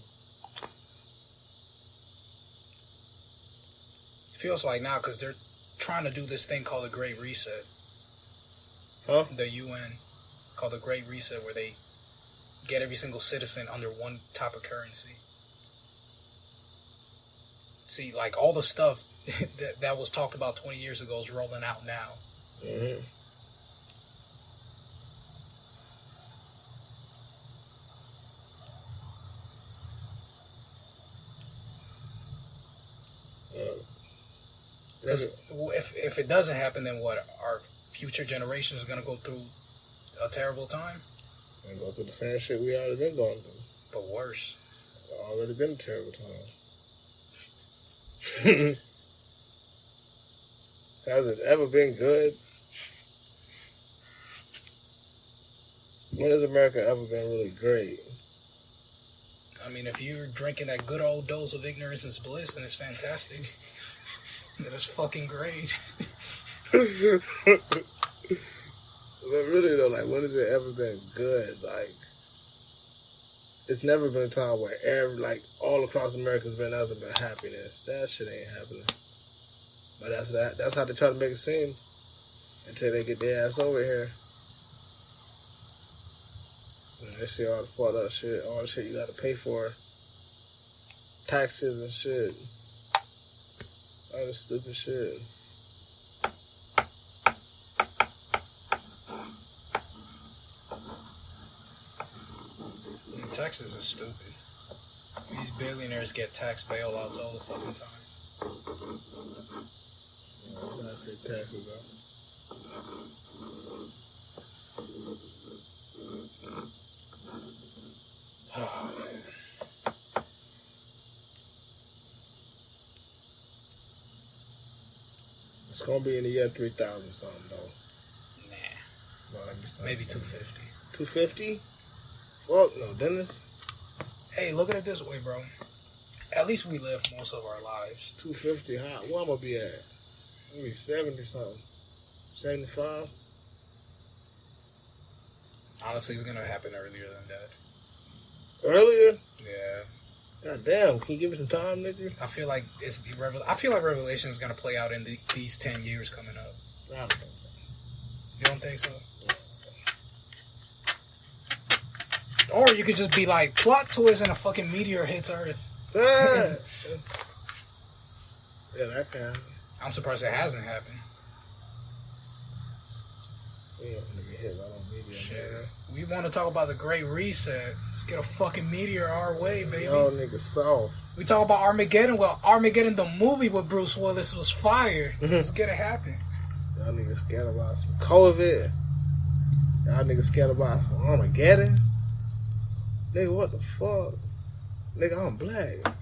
S1: Feels like now because they're trying to do this thing called the Great Reset.
S2: Huh?
S1: The UN called the Great Reset, where they get every single citizen under one type of currency. See, like all the stuff that was talked about 20 years ago is rolling out now.
S2: Mm-hmm.
S1: Because if it doesn't happen, then what? Our future generations are going to go through a terrible time?
S2: And go through the same shit we already been going through.
S1: But worse.
S2: It's already been a terrible time. Has it ever been good? When has America ever been really great?
S1: I mean, if you're drinking that good old dose of ignorance and bliss, then it's fantastic. Then it's fucking great.
S2: But really though, like, when has it ever been good? Like, it's never been a time where all across America's been nothing but happiness. That shit ain't happening. But that's how they try to make it seem until they get their ass over here. And they see all the fucked up shit, all the shit you gotta pay for, taxes and shit, all this stupid shit.
S1: Texas is stupid. These billionaires get tax bailouts all the fucking time.
S2: Yeah, gotta pay taxes though.
S1: Oh, man.
S2: It's gonna be in the year 3000 something though.
S1: Nah.
S2: Well, let me start
S1: Maybe
S2: saying.
S1: 250.
S2: 250? Fuck no, Dennis.
S1: Hey, look at it this way, bro. At least we live most of our lives.
S2: 250, how? Where I'm gonna be at? Maybe 70 something. 75?
S1: Honestly, it's gonna happen earlier than that.
S2: Earlier?
S1: Yeah.
S2: God damn, can you give me some time, nigga?
S1: I feel like Revelation is gonna play out in these 10 years coming up.
S2: I don't think so.
S1: You don't think so? Or you could just be like, plot twist and a fucking meteor hits Earth.
S2: Yeah, that can.
S1: I'm surprised it hasn't happened.
S2: Yeah, nigga hit right on media.
S1: Shit. We want to talk about the Great Reset. Let's get a fucking meteor our way, baby.
S2: Y'all niggas soft.
S1: We talk about Armageddon. Well, Armageddon, the movie with Bruce Willis, was fire. Let's get it happen.
S2: Y'all niggas scared about some COVID. Y'all niggas scared about some Armageddon. Nigga, what the fuck? Nigga, I'm black.